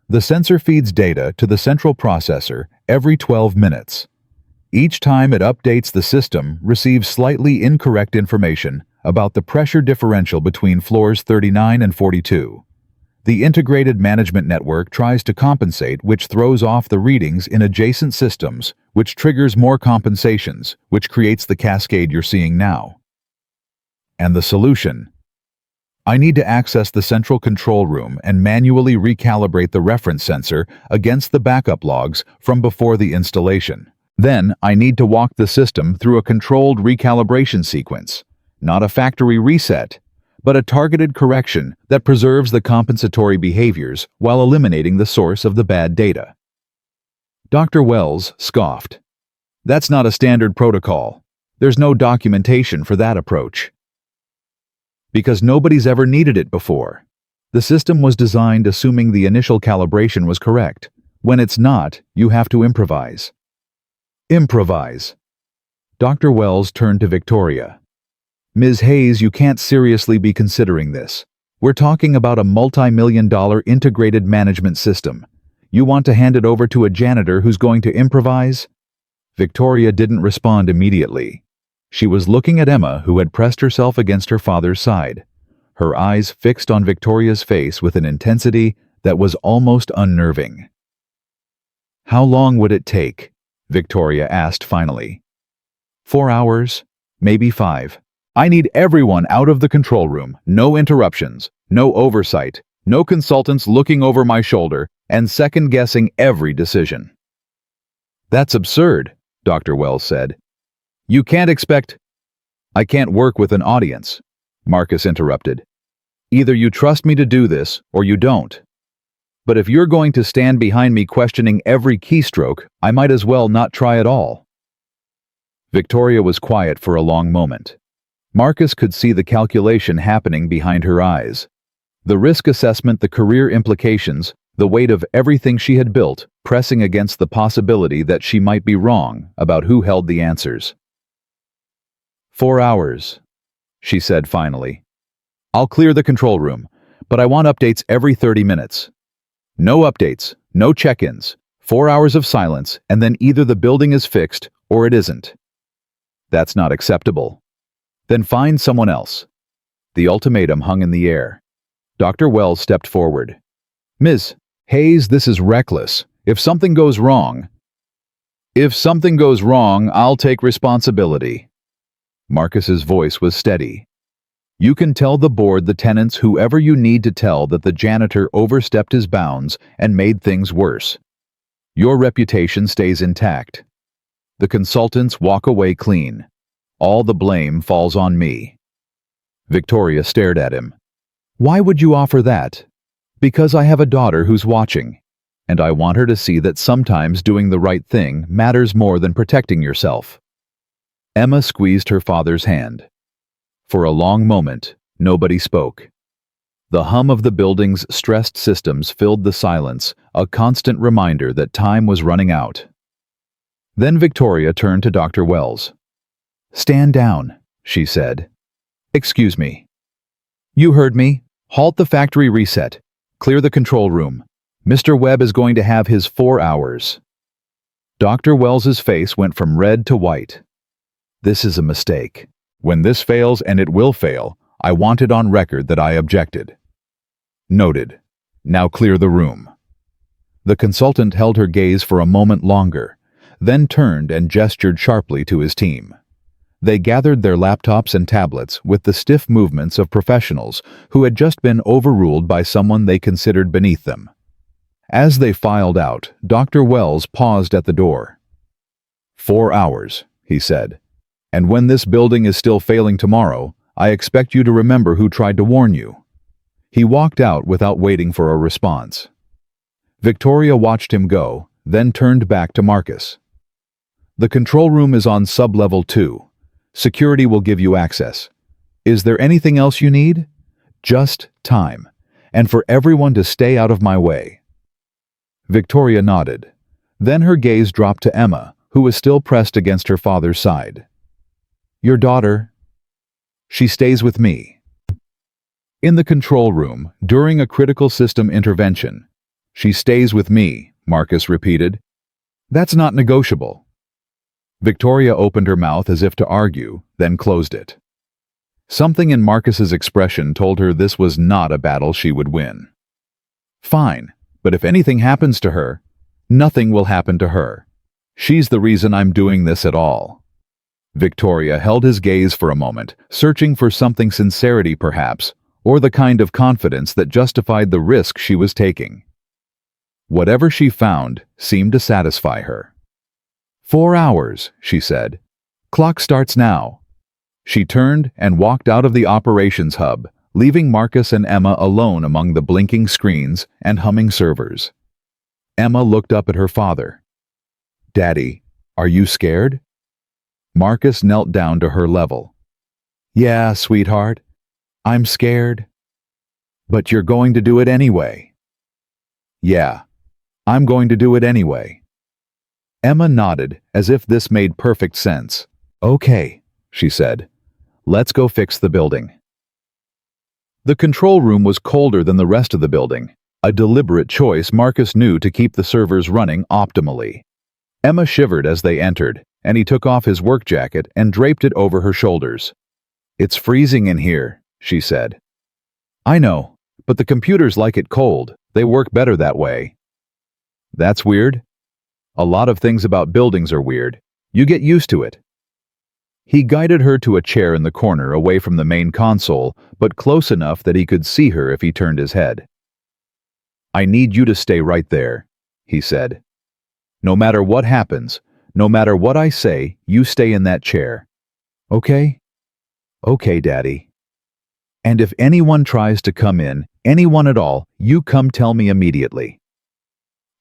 The sensor feeds data to the central processor every 12 minutes. Each time it updates, the system receives slightly incorrect information about the pressure differential between floors 39 and 42. The integrated management network tries to compensate, which throws off the readings in adjacent systems, which triggers more compensations, which creates the cascade you're seeing now. And the solution? I need to access the central control room and manually recalibrate the reference sensor against the backup logs from before the installation. Then I need to walk the system through a controlled recalibration sequence, not a factory reset, but a targeted correction that preserves the compensatory behaviors while eliminating the source of the bad data. Dr. Wells scoffed. "That's not a standard protocol. There's no documentation for that approach." "Because nobody's ever needed it before. The system was designed assuming the initial calibration was correct. When it's not, you have to improvise." Improvise. Dr. Wells turned to Victoria. "Ms. Hayes, you can't seriously be considering this. We're talking about a multi-million-dollar integrated management system. You want to hand it over to a janitor who's going to improvise?" Victoria didn't respond immediately. She was looking at Emma, who had pressed herself against her father's side, her eyes fixed on Victoria's face with an intensity that was almost unnerving. "How long would it take?" Victoria asked finally. 4 hours, maybe 5. I need everyone out of the control room, no interruptions, no oversight, no consultants looking over my shoulder and second-guessing every decision. "That's absurd," Dr. Wells said. "You can't expect—" "I can't work with an audience," Marcus interrupted. "Either you trust me to do this, or you don't. But if you're going to stand behind me questioning every keystroke, I might as well not try at all." Victoria was quiet for a long moment. Marcus could see the calculation happening behind her eyes. The risk assessment, the career implications, the weight of everything she had built, pressing against the possibility that she might be wrong about who held the answers. 4 hours, she said finally. "I'll clear the control room, but I want updates every 30 minutes. No updates, no check-ins, 4 hours of silence, and then either the building is fixed or it isn't." "That's not acceptable." "Then find someone else." The ultimatum hung in the air. Dr. Wells stepped forward. "Ms. Hayes, this is reckless. If something goes wrong..." "If something goes wrong, I'll take responsibility." Marcus's voice was steady. "You can tell the board, the tenants, whoever you need to tell that the janitor overstepped his bounds and made things worse. Your reputation stays intact. The consultants walk away clean. All the blame falls on me." Victoria stared at him. "Why would you offer that?" "Because I have a daughter who's watching, and I want her to see that sometimes doing the right thing matters more than protecting yourself." Emma squeezed her father's hand. For a long moment, nobody spoke. The hum of the building's stressed systems filled the silence, a constant reminder that time was running out. Then Victoria turned to Dr. Wells. "Stand down," she said. "Excuse me." "You heard me. Halt the factory reset. Clear the control room. Mr. Webb is going to have his 4 hours." Dr. Wells's face went from red to white. "This is a mistake. When this fails, and it will fail, I want it on record that I objected." "Noted. Now clear the room." The consultant held her gaze for a moment longer, then turned and gestured sharply to his team. They gathered their laptops and tablets with the stiff movements of professionals who had just been overruled by someone they considered beneath them. As they filed out, Dr. Wells paused at the door. 4 hours, he said. And when this building is still failing tomorrow, I expect you to remember who tried to warn you. He walked out without waiting for a response. Victoria watched him go, then turned back to Marcus. The control room is on sub-level 2. Security will give you access. Is there anything else you need? Just time, and for everyone to stay out of my way. Victoria nodded. Then her gaze dropped to Emma, who was still pressed against her father's side. Your daughter? She stays with me. In the control room, during a critical system intervention. She stays with me, Marcus repeated. That's not negotiable. Victoria opened her mouth as if to argue, then closed it. Something in Marcus's expression told her this was not a battle she would win. Fine, but if anything happens to her, nothing will happen to her. She's the reason I'm doing this at all. Victoria held his gaze for a moment, searching for something sincerity perhaps, or the kind of confidence that justified the risk she was taking. Whatever she found seemed to satisfy her. 4 hours, she said. Clock starts now. She turned and walked out of the operations hub, leaving Marcus and Emma alone among the blinking screens and humming servers. Emma looked up at her father. Daddy, are you scared? Marcus knelt down to her level. Yeah, sweetheart. I'm scared. But you're going to do it anyway. Yeah, I'm going to do it anyway. Emma nodded, as if this made perfect sense. Okay, she said. Let's go fix the building. The control room was colder than the rest of the building, a deliberate choice Marcus knew to keep the servers running optimally. Emma shivered as they entered, and he took off his work jacket and draped it over her shoulders. It's freezing in here, she said. I know, but the computers like it cold. They work better that way. That's weird. A lot of things about buildings are weird. You get used to it. He guided her to a chair in the corner away from the main console, but close enough that he could see her if he turned his head. I need you to stay right there, he said. No matter what happens, no matter what I say, you stay in that chair. Okay? Okay, Daddy. And if anyone tries to come in, anyone at all, you come tell me immediately.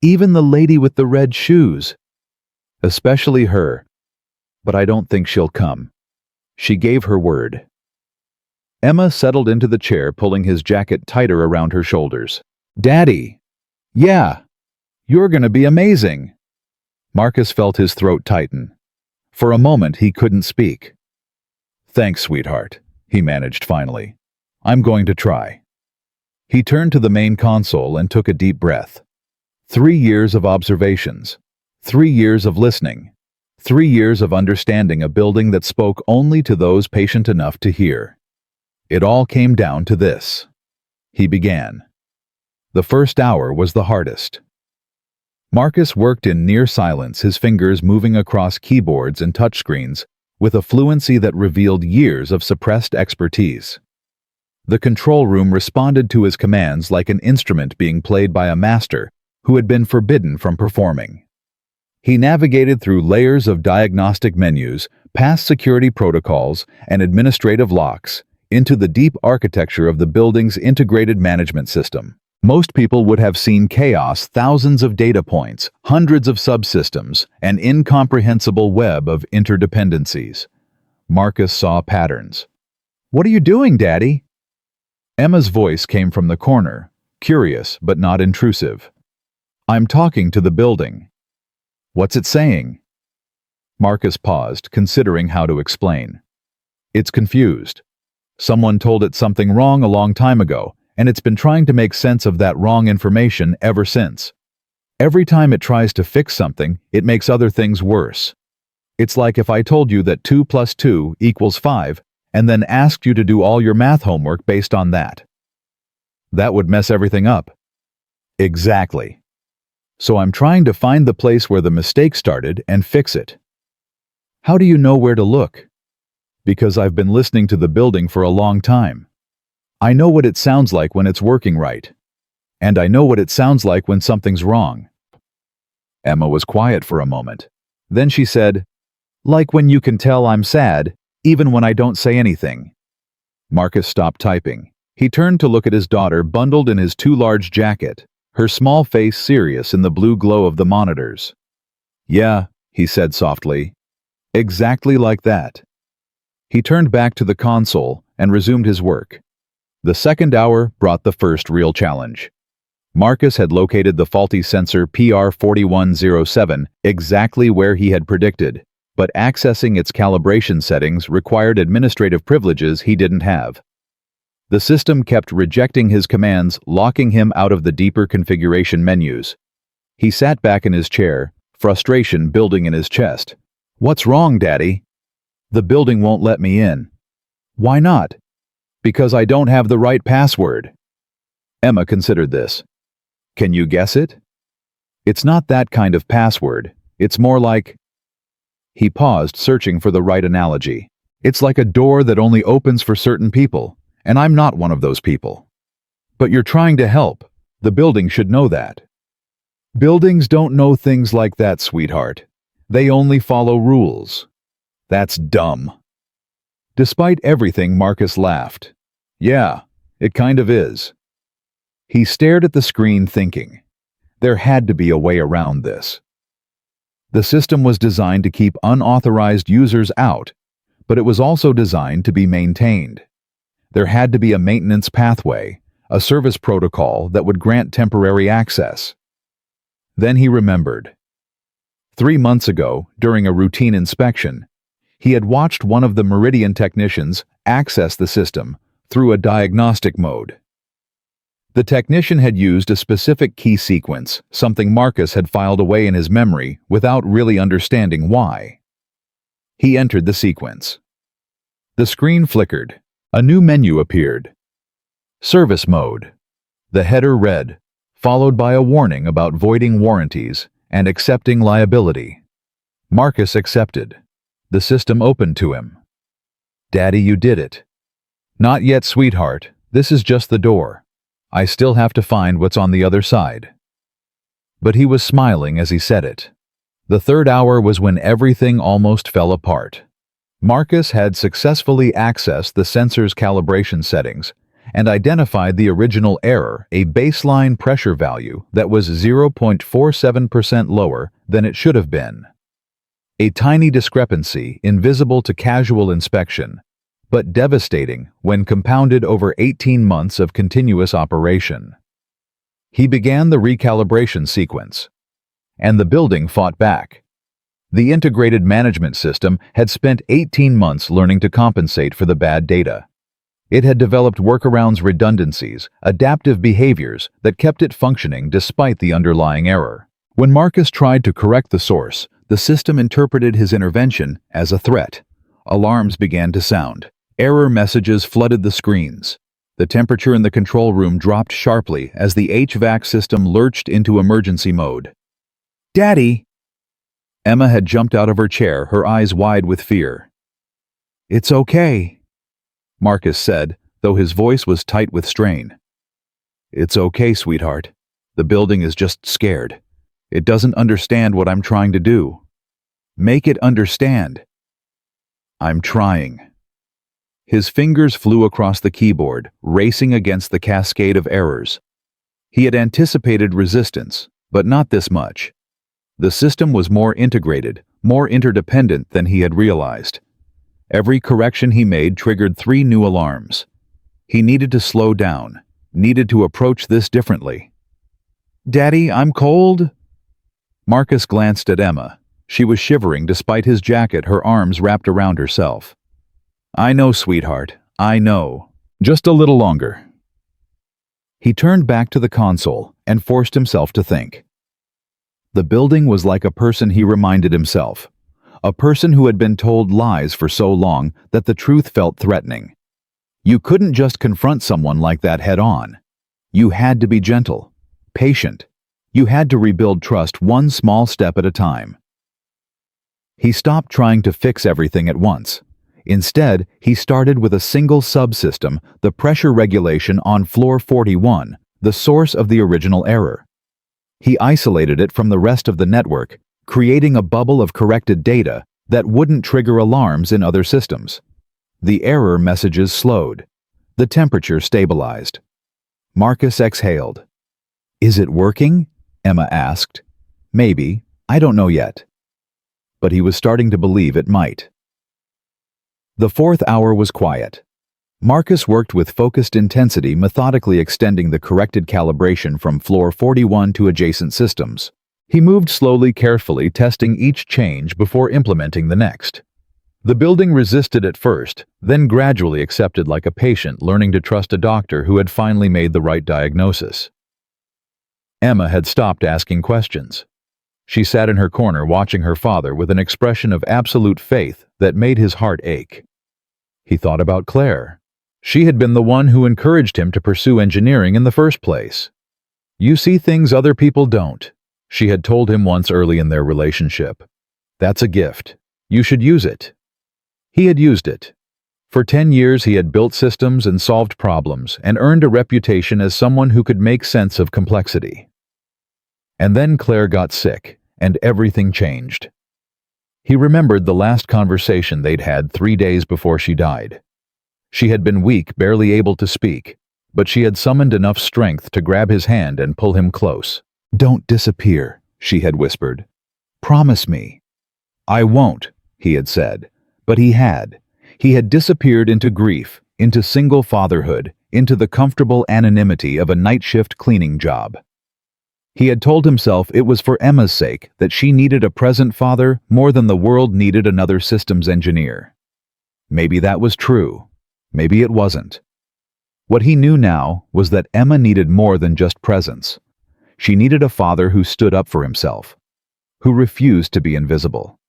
Even the lady with the red shoes. Especially her. But I don't think she'll come. She gave her word. Emma settled into the chair, pulling his jacket tighter around her shoulders. Daddy! Yeah! You're gonna be amazing! Marcus felt his throat tighten. For a moment, he couldn't speak. Thanks, sweetheart, he managed finally. I'm going to try. He turned to the main console and took a deep breath. 3 years of observations. 3 years of listening. 3 years of understanding a building that spoke only to those patient enough to hear. It all came down to this. He began. The first hour was the hardest. Marcus worked in near silence, his fingers moving across keyboards and touchscreens with a fluency that revealed years of suppressed expertise. The control room responded to his commands like an instrument being played by a master who had been forbidden from performing. He navigated through layers of diagnostic menus, past security protocols, and administrative locks, into the deep architecture of the building's integrated management system. Most people would have seen chaos, thousands of data points, hundreds of subsystems, an incomprehensible web of interdependencies. Marcus saw patterns. What are you doing, Daddy? Emma's voice came from the corner, curious but not intrusive. I'm talking to the building. What's it saying? Marcus paused, considering how to explain. It's confused. Someone told it something wrong a long time ago, and it's been trying to make sense of that wrong information ever since. Every time it tries to fix something, it makes other things worse. It's like if I told you that 2 + 2 = 5, and then asked you to do all your math homework based on that. That would mess everything up. Exactly. So I'm trying to find the place where the mistake started and fix it. How do you know where to look? Because I've been listening to the building for a long time. I know what it sounds like when it's working right. And I know what it sounds like when something's wrong. Emma was quiet for a moment. Then she said, "Like when you can tell I'm sad, even when I don't say anything." Marcus stopped typing. He turned to look at his daughter bundled in his too large jacket, her small face serious in the blue glow of the monitors. "Yeah," he said softly. "Exactly like that." He turned back to the console and resumed his work. The second hour brought the first real challenge. Marcus had located the faulty sensor PR4107 exactly where he had predicted, but accessing its calibration settings required administrative privileges he didn't have. The system kept rejecting his commands, locking him out of the deeper configuration menus. He sat back in his chair, frustration building in his chest. "What's wrong, Daddy?" "The building won't let me in." "Why not?" "Because I don't have the right password." Emma considered this. "Can you guess it?" "It's not that kind of password. It's more like—" He paused, searching for the right analogy. "It's like a door that only opens for certain people, and I'm not one of those people." "But you're trying to help. The building should know that." "Buildings don't know things like that, sweetheart. They only follow rules." "That's dumb." Despite everything, Marcus laughed. "Yeah, it kind of is." He stared at the screen thinking, there had to be a way around this. The system was designed to keep unauthorized users out, but it was also designed to be maintained. There had to be a maintenance pathway, a service protocol that would grant temporary access. Then he remembered. 3 months ago, during a routine inspection, he had watched one of the Meridian technicians access the system through a diagnostic mode. The technician had used a specific key sequence, something Marcus had filed away in his memory without really understanding why. He entered the sequence. The screen flickered. A new menu appeared. Service mode. The header read, followed by a warning about voiding warranties and accepting liability. Marcus accepted. The system opened to him. "Daddy, you did it." "Not yet, sweetheart. This is just the door. I still have to find what's on the other side." But he was smiling as he said it. The third hour was when everything almost fell apart. Marcus had successfully accessed the sensor's calibration settings and identified the original error, a baseline pressure value that was 0.47% lower than it should have been. A tiny discrepancy invisible to casual inspection, but devastating when compounded over 18 months of continuous operation. He began the recalibration sequence, and the building fought back. The integrated management system had spent 18 months learning to compensate for the bad data. It had developed workarounds, redundancies, adaptive behaviors that kept it functioning despite the underlying error. When Marcus tried to correct the source, the system interpreted his intervention as a threat. Alarms began to sound. Error messages flooded the screens. The temperature in the control room dropped sharply as the HVAC system lurched into emergency mode. "Daddy!" Emma had jumped out of her chair, her eyes wide with fear. "It's okay," Marcus said, though his voice was tight with strain. "It's okay, sweetheart. The building is just scared. It doesn't understand what I'm trying to do." "Make it understand." "I'm trying." His fingers flew across the keyboard, racing against the cascade of errors. He had anticipated resistance, but not this much. The system was more integrated, more interdependent than he had realized. Every correction he made triggered 3 new alarms. He needed to slow down, needed to approach this differently. "Daddy, I'm cold." Marcus glanced at Emma. She was shivering despite his jacket, her arms wrapped around herself. "I know, sweetheart. I know. Just a little longer." He turned back to the console and forced himself to think. The building was like a person, he reminded himself. A person who had been told lies for so long that the truth felt threatening. You couldn't just confront someone like that head on. You had to be gentle, patient, You had to rebuild trust one small step at a time. He stopped trying to fix everything at once. Instead, he started with a single subsystem, the pressure regulation on floor 41, the source of the original error. He isolated it from the rest of the network, creating a bubble of corrected data that wouldn't trigger alarms in other systems. The error messages slowed. The temperature stabilized. Marcus exhaled. "Is it working?" Emma asked. "Maybe. I don't know yet." But he was starting to believe it might. The fourth hour was quiet. Marcus worked with focused intensity, methodically extending the corrected calibration from floor 41 to adjacent systems. He moved slowly, carefully, testing each change before implementing the next. The building resisted at first, then gradually accepted like a patient learning to trust a doctor who had finally made the right diagnosis. Emma had stopped asking questions. She sat in her corner watching her father with an expression of absolute faith that made his heart ache. He thought about Claire. She had been the one who encouraged him to pursue engineering in the first place. "You see things other people don't," she had told him once early in their relationship. "That's a gift. You should use it." He had used it. For 10 years he had built systems and solved problems and earned a reputation as someone who could make sense of complexity. And then Claire got sick, and everything changed. He remembered the last conversation they'd had 3 days before she died. She had been weak, barely able to speak, but she had summoned enough strength to grab his hand and pull him close. "Don't disappear," she had whispered. "Promise me." "I won't," he had said, but he had. He had disappeared into grief, into single fatherhood, into the comfortable anonymity of a night shift cleaning job. He had told himself it was for Emma's sake that she needed a present father more than the world needed another systems engineer. Maybe that was true. Maybe it wasn't. What he knew now was that Emma needed more than just presence. She needed a father who stood up for himself, who refused to be invisible,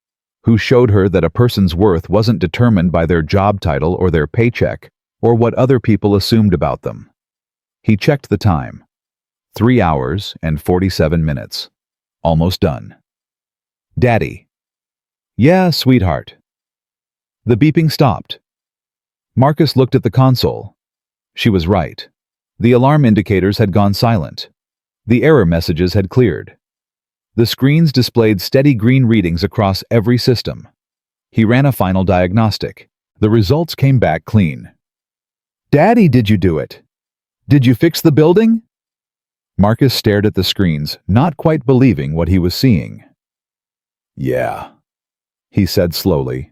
who showed her that a person's worth wasn't determined by their job title or their paycheck or what other people assumed about them. He checked the time. 3 hours and 47 minutes. Almost done. "Daddy." "Yeah, sweetheart." The beeping stopped. Marcus looked at the console. She was right. The alarm indicators had gone silent. The error messages had cleared. The screens displayed steady green readings across every system. He ran a final diagnostic. The results came back clean. "Daddy, did you do it? Did you fix the building?" Marcus stared at the screens, not quite believing what he was seeing. "Yeah," he said slowly.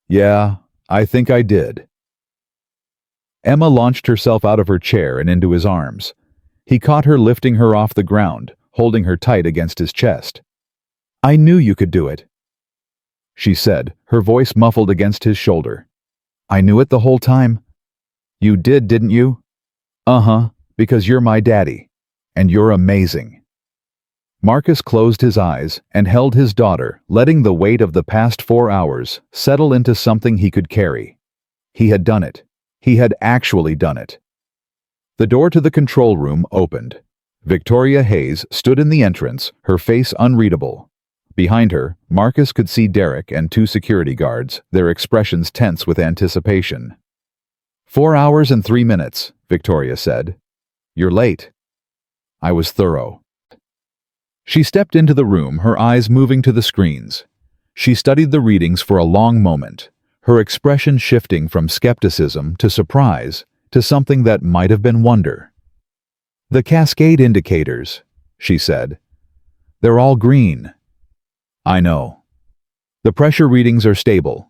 "Yeah, I think I did." Emma launched herself out of her chair and into his arms. He caught her, lifting her off the ground, holding her tight against his chest. "I knew you could do it," she said, her voice muffled against his shoulder. "I knew it the whole time." "You did, didn't you?" "Uh-huh, because you're my daddy. And you're amazing." Marcus closed his eyes and held his daughter, letting the weight of the past 4 hours settle into something he could carry. He had done it. He had actually done it. The door to the control room opened. Victoria Hayes stood in the entrance, her face unreadable. Behind her, Marcus could see Derek and 2 security guards, their expressions tense with anticipation. 4 hours and 3 minutes, Victoria said. "You're late." "I was thorough." She stepped into the room, her eyes moving to the screens. She studied the readings for a long moment, her expression shifting from skepticism to surprise to something that might have been wonder. "The cascade indicators," she said. "They're all green." "I know. The pressure readings are stable.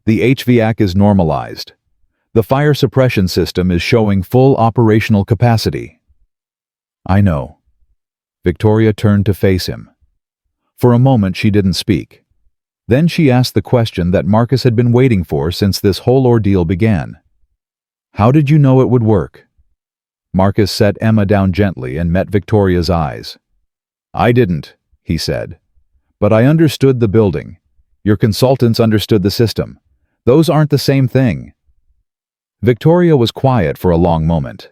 The HVAC is normalized. The fire suppression system is showing full operational capacity." "I know." Victoria turned to face him. For a moment she didn't speak. Then she asked the question that Marcus had been waiting for since this whole ordeal began. "How did you know it would work?" Marcus set Emma down gently and met Victoria's eyes. "I didn't," he said. "But I understood the building. Your consultants understood the system. Those aren't the same thing." Victoria was quiet for a long moment.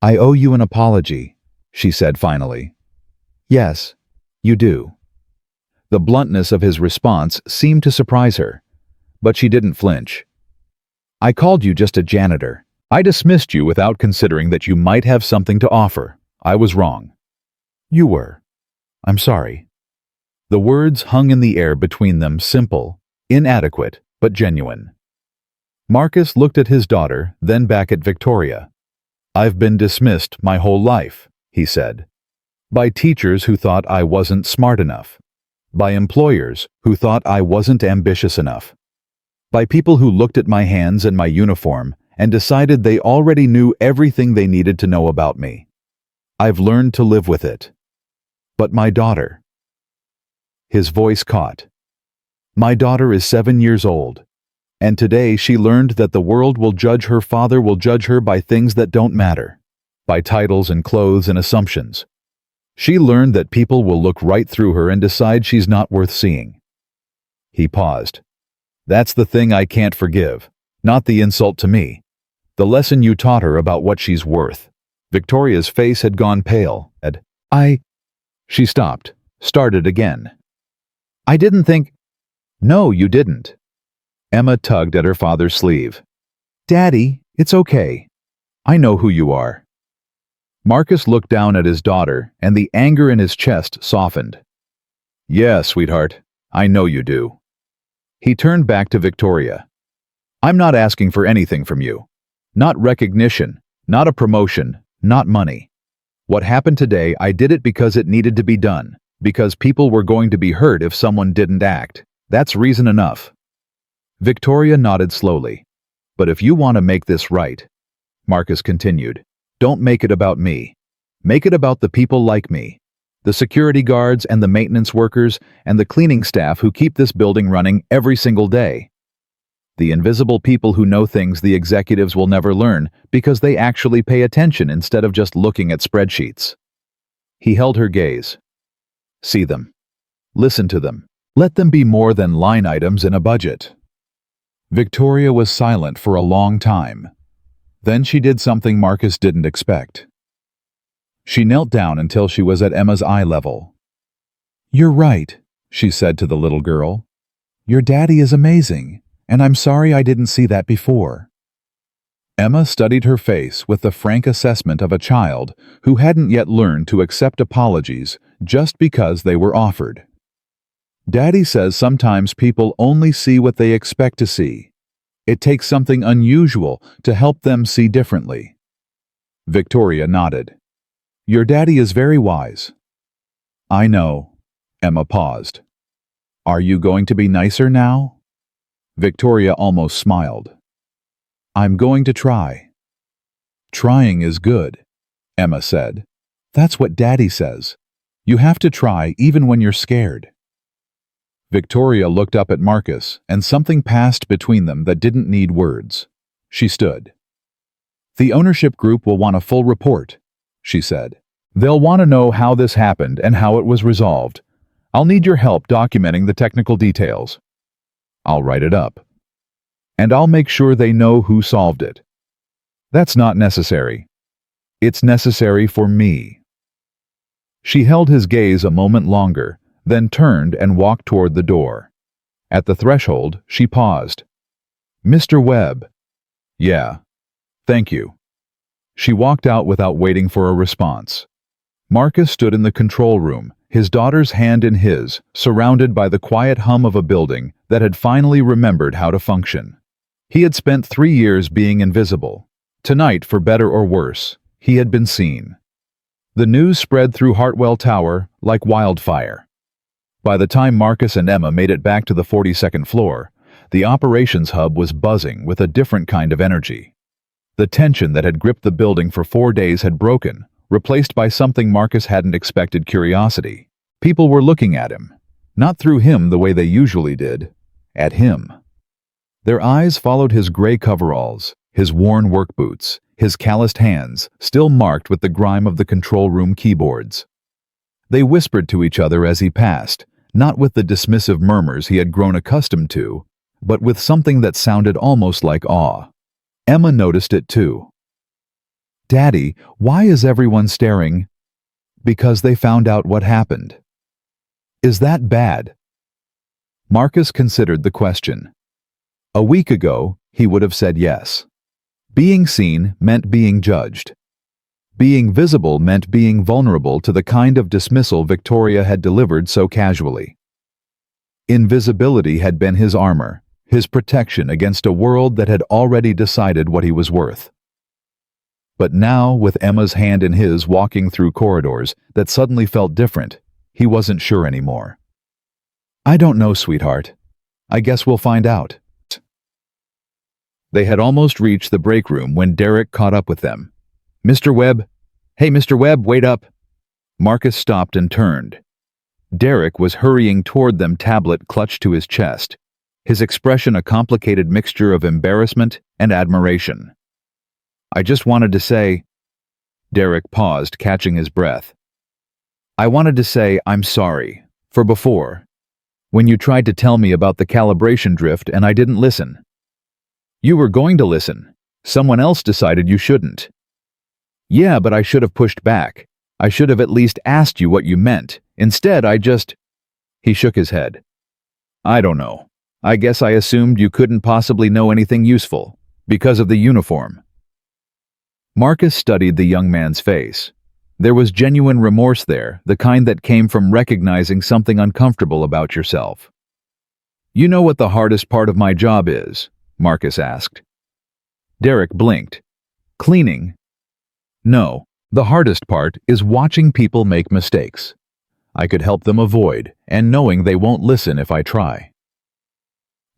"I owe you an apology," she said finally. Yes, you do. The bluntness of his response seemed to surprise her, but she didn't flinch. I called you just a janitor. I dismissed you without considering that you might have something to offer. I was wrong. You were. I'm sorry. The words hung in the air between them, simple, inadequate, but genuine. Marcus looked at his daughter, then back at Victoria. I've been dismissed my whole life, he said. By teachers who thought I wasn't smart enough. By employers who thought I wasn't ambitious enough. By people who looked at my hands and my uniform and decided they already knew everything they needed to know about me. I've learned to live with it. But my daughter. His voice caught. My daughter is 7 years old, and today she learned that the world will judge her father will judge her by things that don't matter, by titles and clothes and assumptions. She learned that people will look right through her and decide she's not worth seeing. He paused. That's the thing I can't forgive, not the insult to me. The lesson you taught her about what she's worth. Victoria's face had gone pale. She stopped, started again. I didn't think... No, you didn't. Emma tugged at her father's sleeve. Daddy, it's okay. I know who you are. Marcus looked down at his daughter, and the anger in his chest softened. Yeah, sweetheart, I know you do. He turned back to Victoria. I'm not asking for anything from you. Not recognition, not a promotion, not money. What happened today, I did it because it needed to be done, because people were going to be hurt if someone didn't act. That's reason enough. Victoria nodded slowly. But if you want to make this right, Marcus continued, don't make it about me. Make it about the people like me. The security guards and the maintenance workers and the cleaning staff who keep this building running every single day. The invisible people who know things the executives will never learn because they actually pay attention instead of just looking at spreadsheets. He held her gaze. See them. Listen to them. Let them be more than line items in a budget. Victoria was silent for a long time. Then she did something Marcus didn't expect. She knelt down until she was at Emma's eye level. You're right, she said to the little girl. Your daddy is amazing, and I'm sorry I didn't see that before. Emma studied her face with the frank assessment of a child who hadn't yet learned to accept apologies just because they were offered. Daddy says sometimes people only see what they expect to see. It takes something unusual to help them see differently. Victoria nodded. Your daddy is very wise. I know. Emma paused. Are you going to be nicer now? Victoria almost smiled. I'm going to try. Trying is good, Emma said. That's what Daddy says. You have to try even when you're scared. Victoria looked up at Marcus, and something passed between them that didn't need words. She stood. The ownership group will want a full report, she said. They'll want to know how this happened and how it was resolved. I'll need your help documenting the technical details. I'll write it up. And I'll make sure they know who solved it. That's not necessary. It's necessary for me. She held his gaze a moment longer, then turned and walked toward the door. At the threshold, she paused. Mr. Webb. Yeah. Thank you. She walked out without waiting for a response. Marcus stood in the control room, his daughter's hand in his, surrounded by the quiet hum of a building that had finally remembered how to function. He had spent 3 years being invisible. Tonight, for better or worse, he had been seen. The news spread through Hartwell Tower like wildfire. By the time Marcus and Emma made it back to the 42nd floor, the operations hub was buzzing with a different kind of energy. The tension that had gripped the building for 4 days had broken, replaced by something Marcus hadn't expected: curiosity. People were looking at him, not through him the way they usually did, at him. Their eyes followed his gray coveralls, his worn work boots, his calloused hands, still marked with the grime of the control room keyboards. They whispered to each other as he passed, not with the dismissive murmurs he had grown accustomed to, but with something that sounded almost like awe. Emma noticed it too. Daddy, why is everyone staring? Because they found out what happened. Is that bad? Marcus considered the question. A week ago, he would have said yes. Being seen meant being judged. Being visible meant being vulnerable to the kind of dismissal Victoria had delivered so casually. Invisibility had been his armor, his protection against a world that had already decided what he was worth. But now, with Emma's hand in his walking through corridors that suddenly felt different, he wasn't sure anymore. I don't know, sweetheart. I guess we'll find out. They had almost reached the break room when Derek caught up with them. Mr. Webb? Hey, Mr. Webb, wait up! Marcus stopped and turned. Derek was hurrying toward them, tablet clutched to his chest, his expression a complicated mixture of embarrassment and admiration. I just wanted to say... Derek paused, catching his breath. I wanted to say I'm sorry, for before, when you tried to tell me about the calibration drift and I didn't listen. You were going to listen. Someone else decided you shouldn't. Yeah, but I should have pushed back. I should have at least asked you what you meant. Instead, I just... He shook his head. I don't know. I guess I assumed you couldn't possibly know anything useful, because of the uniform. Marcus studied the young man's face. There was genuine remorse there, the kind that came from recognizing something uncomfortable about yourself. You know what the hardest part of my job is? Marcus asked. Derek blinked. Cleaning? No, the hardest part is watching people make mistakes. I could help them avoid, and knowing they won't listen if I try.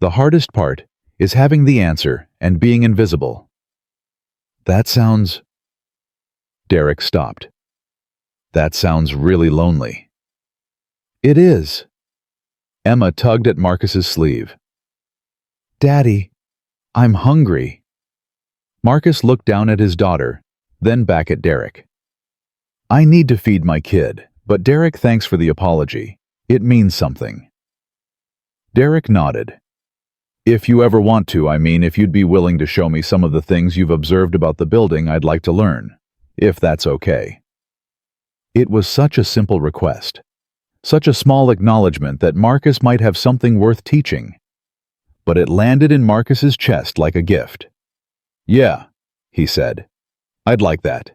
The hardest part is having the answer and being invisible. That sounds... Derek stopped. That sounds really lonely. It is. Emma tugged at Marcus's sleeve. Daddy, I'm hungry. Marcus looked down at his daughter, then back at Derek. I need to feed my kid, but Derek, thanks for the apology. It means something. Derek nodded. If you ever want to, I mean, if you'd be willing to show me some of the things you've observed about the building, I'd like to learn, if that's okay. It was such a simple request, such a small acknowledgement that Marcus might have something worth teaching. But it landed in Marcus's chest like a gift. Yeah, he said. I'd like that.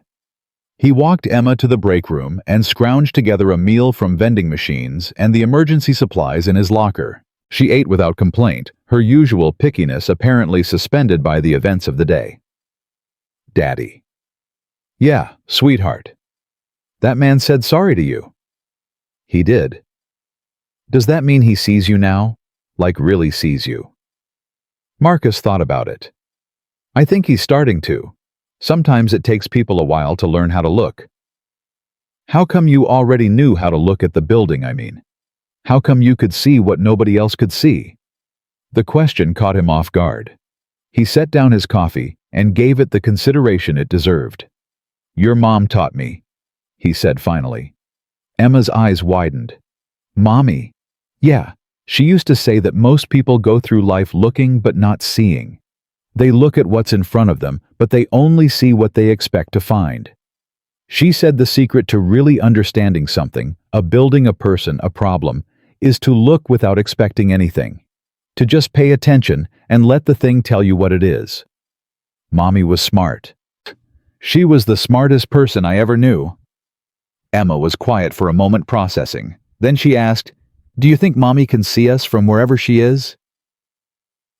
He walked Emma to the break room and scrounged together a meal from vending machines and the emergency supplies in his locker. She ate without complaint, her usual pickiness apparently suspended by the events of the day. Daddy. Yeah, sweetheart. That man said sorry to you. He did. Does that mean he sees you now? Like really sees you? Marcus thought about it. I think he's starting to. Sometimes it takes people a while to learn how to look. How come you already knew how to look at the building, I mean? How come you could see what nobody else could see? The question caught him off guard. He set down his coffee and gave it the consideration it deserved. Your mom taught me, he said finally. Emma's eyes widened. Mommy? Yeah, she used to say that most people go through life looking but not seeing. They look at what's in front of them, but they only see what they expect to find. She said the secret to really understanding something, a building, a person, a problem, is to look without expecting anything. To just pay attention and let the thing tell you what it is. Mommy was smart. She was the smartest person I ever knew. Emma was quiet for a moment, processing. Then she asked, Do you think Mommy can see us from wherever she is?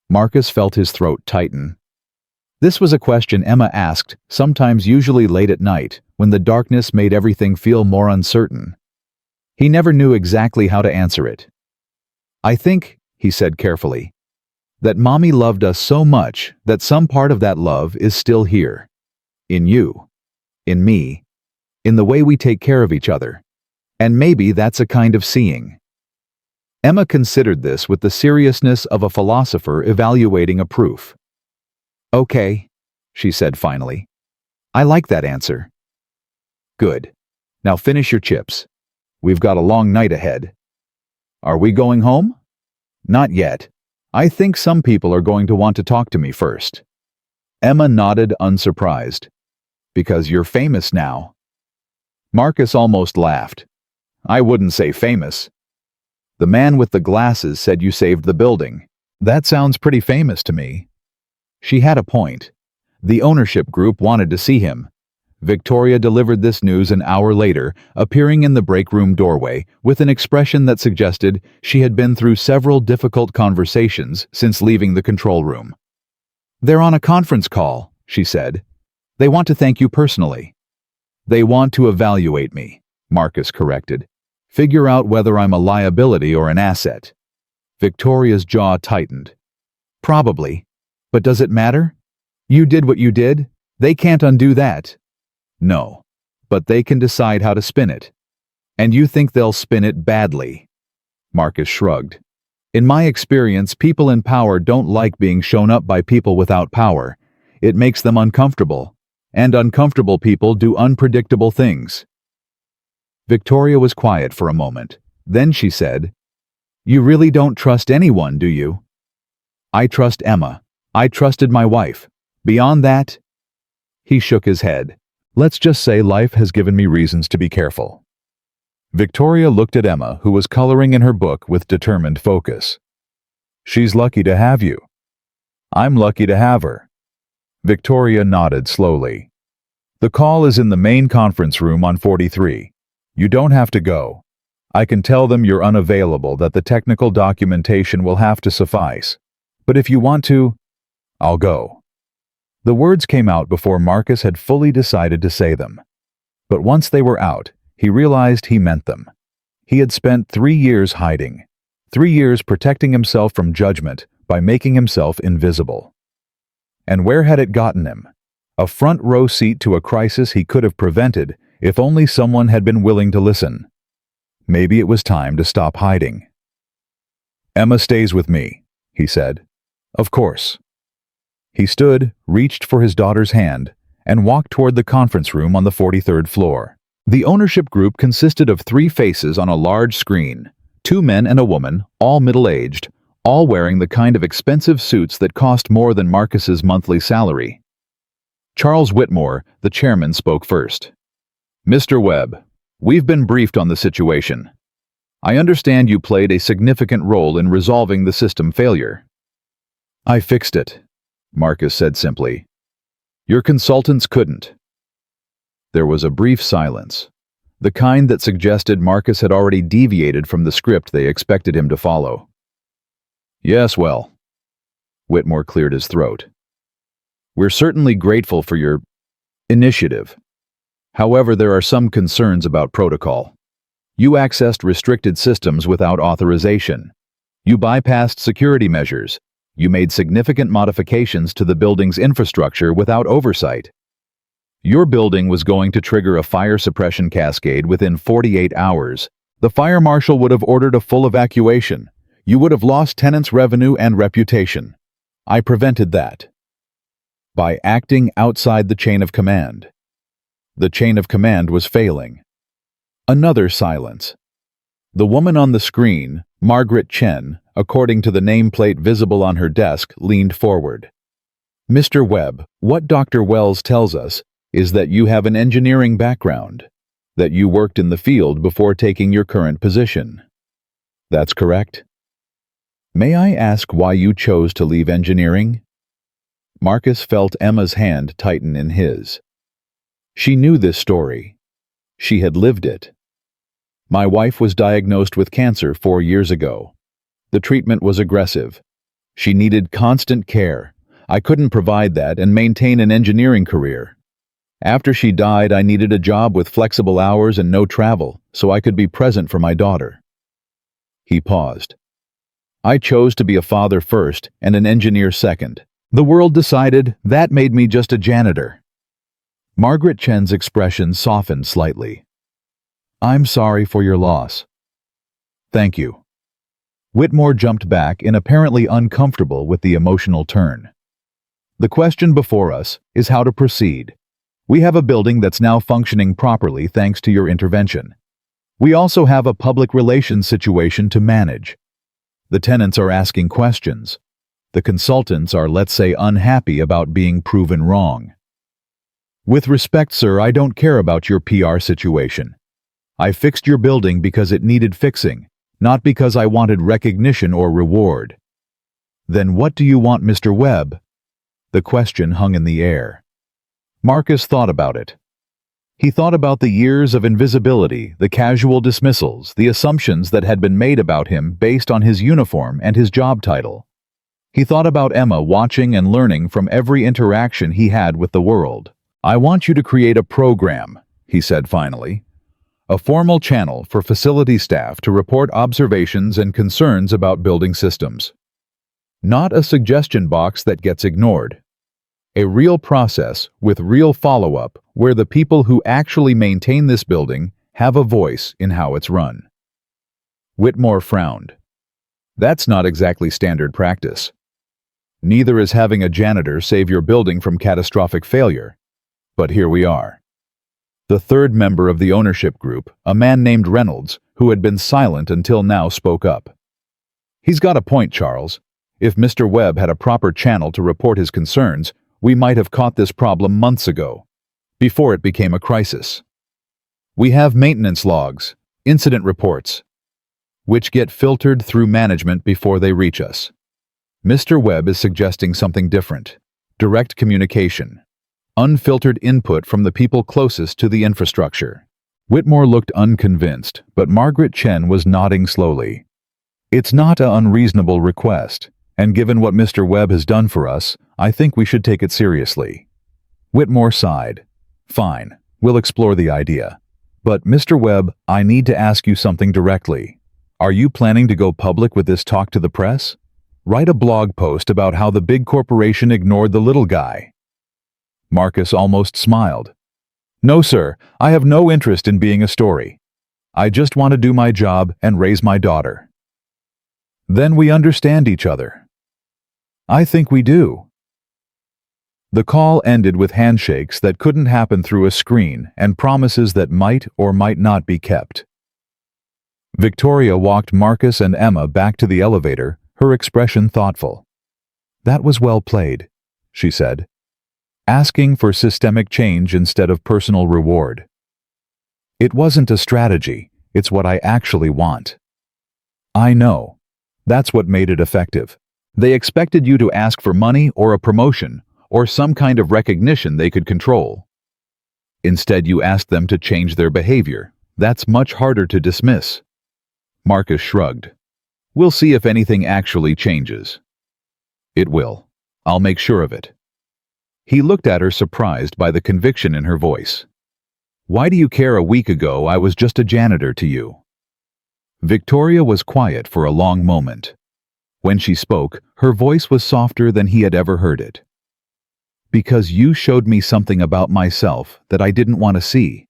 Marcus felt his throat tighten. This was a question Emma asked, sometimes usually late at night, when the darkness made everything feel more uncertain. He never knew exactly how to answer it. I think, he said carefully, that Mommy loved us so much that some part of that love is still here. In you. In me. In the way we take care of each other. And maybe that's a kind of seeing. Emma considered this with the seriousness of a philosopher evaluating a proof. Okay, she said finally. I like that answer. Good. Now finish your chips. We've got a long night ahead. Are we going home? Not yet. I think some people are going to want to talk to me first. Emma nodded, unsurprised. Because you're famous now. Marcus almost laughed. I wouldn't say famous. The man with the glasses said you saved the building. That sounds pretty famous to me. She had a point. The ownership group wanted to see him. Victoria delivered this news an hour later, appearing in the break room doorway with an expression that suggested she had been through several difficult conversations since leaving the control room. They're on a conference call, she said. They want to thank you personally. They want to evaluate me, Marcus corrected. Figure out whether I'm a liability or an asset. Victoria's jaw tightened. Probably. But does it matter? You did what you did. They can't undo that. No. But they can decide how to spin it. And you think they'll spin it badly? Marcus shrugged. In my experience, people in power don't like being shown up by people without power. It makes them uncomfortable. And uncomfortable people do unpredictable things. Victoria was quiet for a moment. Then she said, You really don't trust anyone, do you? I trust Emma. I trusted my wife. Beyond that? He shook his head. Let's just say life has given me reasons to be careful. Victoria looked at Emma, who was coloring in her book with determined focus. She's lucky to have you. I'm lucky to have her. Victoria nodded slowly. The call is in the main conference room on 43. You don't have to go. I can tell them you're unavailable, that the technical documentation will have to suffice. But if you want to, I'll go. The words came out before Marcus had fully decided to say them. But once they were out, he realized he meant them. He had spent 3 years hiding, 3 years protecting himself from judgment by making himself invisible. And where had it gotten him? A front row seat to a crisis he could have prevented if only someone had been willing to listen. Maybe it was time to stop hiding. Emma stays with me, he said. Of course. He stood, reached for his daughter's hand, and walked toward the conference room on the 43rd floor. The ownership group consisted of 3 faces on a large screen, 2 men and a woman, all middle-aged, all wearing the kind of expensive suits that cost more than Marcus's monthly salary. Charles Whitmore, the chairman, spoke first. Mr. Webb, we've been briefed on the situation. I understand you played a significant role in resolving the system failure. I fixed it, Marcus said simply. Your consultants couldn't. There was a brief silence, the kind that suggested Marcus had already deviated from the script they expected him to follow. Yes, well. Whitmore cleared his throat. We're certainly grateful for your initiative. However, there are some concerns about protocol. You accessed restricted systems without authorization. You bypassed security measures. You made significant modifications to the building's infrastructure without oversight. Your building was going to trigger a fire suppression cascade within 48 hours. The fire marshal would have ordered a full evacuation. You would have lost tenants' revenue and reputation. I prevented that. By acting outside the chain of command. The chain of command was failing. Another silence. The woman on the screen, Margaret Chen, according to the nameplate visible on her desk, leaned forward. Mr. Webb, what Dr. Wells tells us is that you have an engineering background, that you worked in the field before taking your current position. That's correct? May I ask why you chose to leave engineering? Marcus felt Emma's hand tighten in his. She knew this story. She had lived it. My wife was diagnosed with cancer 4 years ago. The treatment was aggressive. She needed constant care. I couldn't provide that and maintain an engineering career. After she died, I needed a job with flexible hours and no travel, so I could be present for my daughter. He paused. I chose to be a father first and an engineer second. The world decided that made me just a janitor. Margaret Chen's expression softened slightly. I'm sorry for your loss. Thank you. Whitmore jumped back in, apparently uncomfortable with the emotional turn. The question before us is how to proceed. We have a building that's now functioning properly thanks to your intervention. We also have a public relations situation to manage. The tenants are asking questions. The consultants are, let's say, unhappy about being proven wrong. With respect, sir, I don't care about your PR situation. I fixed your building because it needed fixing, not because I wanted recognition or reward. Then what do you want, Mr. Webb? The question hung in the air. Marcus thought about it. He thought about the years of invisibility, the casual dismissals, the assumptions that had been made about him based on his uniform and his job title. He thought about Emma watching and learning from every interaction he had with the world. I want you to create a program, he said finally. A formal channel for facility staff to report observations and concerns about building systems. Not a suggestion box that gets ignored. A real process with real follow-up where the people who actually maintain this building have a voice in how it's run. Whitmore frowned. That's not exactly standard practice. Neither is having a janitor save your building from catastrophic failure. But here we are. The third member of the ownership group, a man named Reynolds, who had been silent until now, spoke up. He's got a point, Charles. If Mr. Webb had a proper channel to report his concerns, we might have caught this problem months ago, before it became a crisis. We have maintenance logs, incident reports, which get filtered through management before they reach us. Mr. Webb is suggesting something different. Direct communication. Unfiltered input from the people closest to the infrastructure. Whitmore looked unconvinced, but Margaret Chen was nodding slowly. It's not an unreasonable request, and given what Mr. Webb has done for us, I think we should take it seriously. Whitmore sighed. Fine, we'll explore the idea. But, Mr. Webb, I need to ask you something directly. Are you planning to go public with this talk to the press? Write a blog post about how the big corporation ignored the little guy. Marcus almost smiled. No, sir, I have no interest in being a story. I just want to do my job and raise my daughter. Then we understand each other. I think we do. The call ended with handshakes that couldn't happen through a screen and promises that might or might not be kept. Victoria walked Marcus and Emma back to the elevator, her expression thoughtful. That was well played, she said. Asking for systemic change instead of personal reward. It wasn't a strategy, it's what I actually want. I know. That's what made it effective. They expected you to ask for money or a promotion, or some kind of recognition they could control. Instead, you asked them to change their behavior. That's much harder to dismiss. Marcus shrugged. We'll see if anything actually changes. It will. I'll make sure of it. He looked at her, surprised by the conviction in her voice. Why do you care? A week ago, I was just a janitor to you. Victoria was quiet for a long moment. When she spoke, her voice was softer than he had ever heard it. Because you showed me something about myself that I didn't want to see.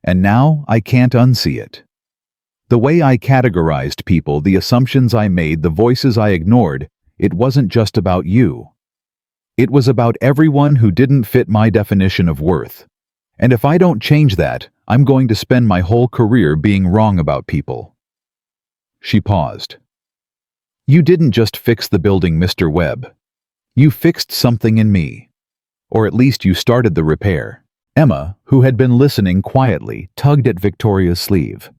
And now I can't unsee it. The way I categorized people, the assumptions I made, the voices I ignored, it wasn't just about you. It was about everyone who didn't fit my definition of worth. And if I don't change that, I'm going to spend my whole career being wrong about people. She paused. You didn't just fix the building, Mr. Webb. You fixed something in me. Or at least you started the repair. Emma, who had been listening quietly, tugged at Victoria's sleeve.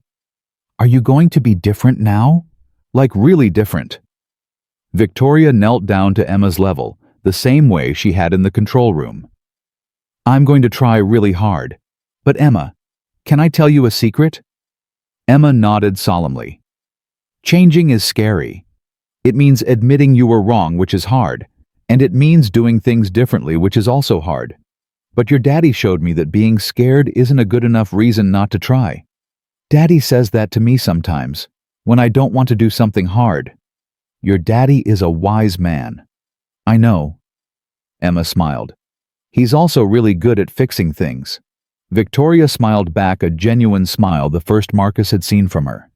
Are you going to be different now? Like really different? Victoria knelt down to Emma's level, the same way she had in the control room. I'm going to try really hard. But Emma, can I tell you a secret? Emma nodded solemnly. Changing is scary. It means admitting you were wrong, which is hard. And it means doing things differently, which is also hard. But your daddy showed me that being scared isn't a good enough reason not to try. Daddy says that to me sometimes, when I don't want to do something hard. Your daddy is a wise man. I know. Emma smiled. He's also really good at fixing things. Victoria smiled back, a genuine smile, the first Marcus had seen from her.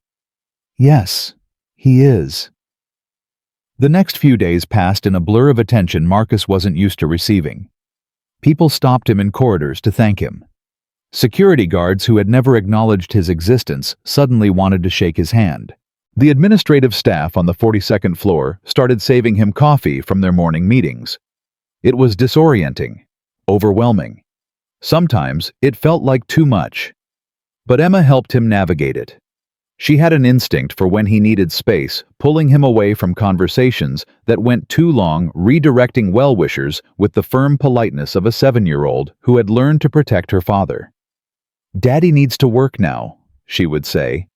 Yes, he is. The next few days passed in a blur of attention Marcus wasn't used to receiving. People stopped him in corridors to thank him. Security guards who had never acknowledged his existence suddenly wanted to shake his hand. The administrative staff on the 42nd floor started saving him coffee from their morning meetings. It was disorienting, overwhelming. Sometimes it felt like too much. But Emma helped him navigate it. She had an instinct for when he needed space, pulling him away from conversations that went too long, redirecting well-wishers with the firm politeness of a 7-year-old who had learned to protect her father. "Daddy needs to work now," she would say.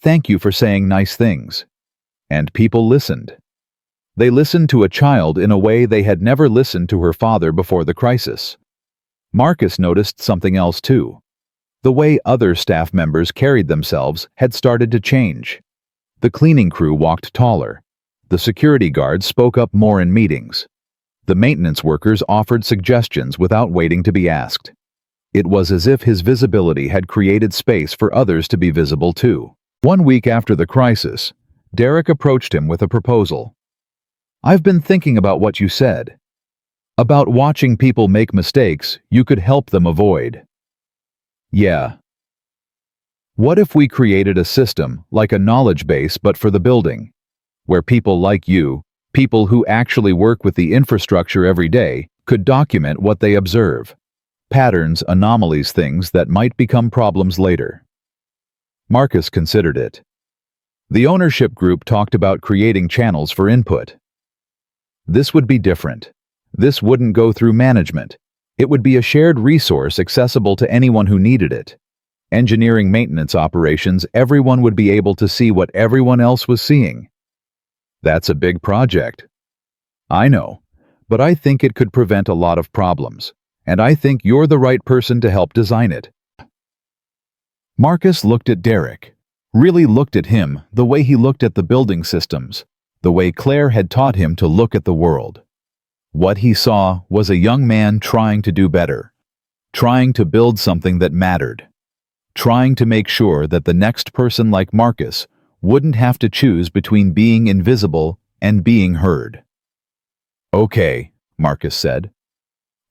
"Thank you for saying nice things." And people listened. They listened to a child in a way they had never listened to her father before the crisis. Marcus noticed something else too. The way other staff members carried themselves had started to change. The cleaning crew walked taller. The security guards spoke up more in meetings. The maintenance workers offered suggestions without waiting to be asked. It was as if his visibility had created space for others to be visible too. 1 week after the crisis, Derek approached him with a proposal. "I've been thinking about what you said. About watching people make mistakes you could help them avoid." "Yeah. What if we created a system, like a knowledge base but for the building, where people like you, people who actually work with the infrastructure every day, could document what they observe? Patterns, anomalies, things that might become problems later." Marcus considered it. The ownership group talked about creating channels for input. This would be different. This wouldn't go through management. It would be a shared resource accessible to anyone who needed it. Engineering, maintenance operations, everyone would be able to see what everyone else was seeing. That's a big project. I know, but I think it could prevent a lot of problems, and I think you're the right person to help design it. Marcus looked at Derek, really looked at him the way he looked at the building systems, the way Claire had taught him to look at the world. What he saw was a young man trying to do better, trying to build something that mattered, trying to make sure that the next person like Marcus wouldn't have to choose between being invisible and being heard. "Okay," Marcus said.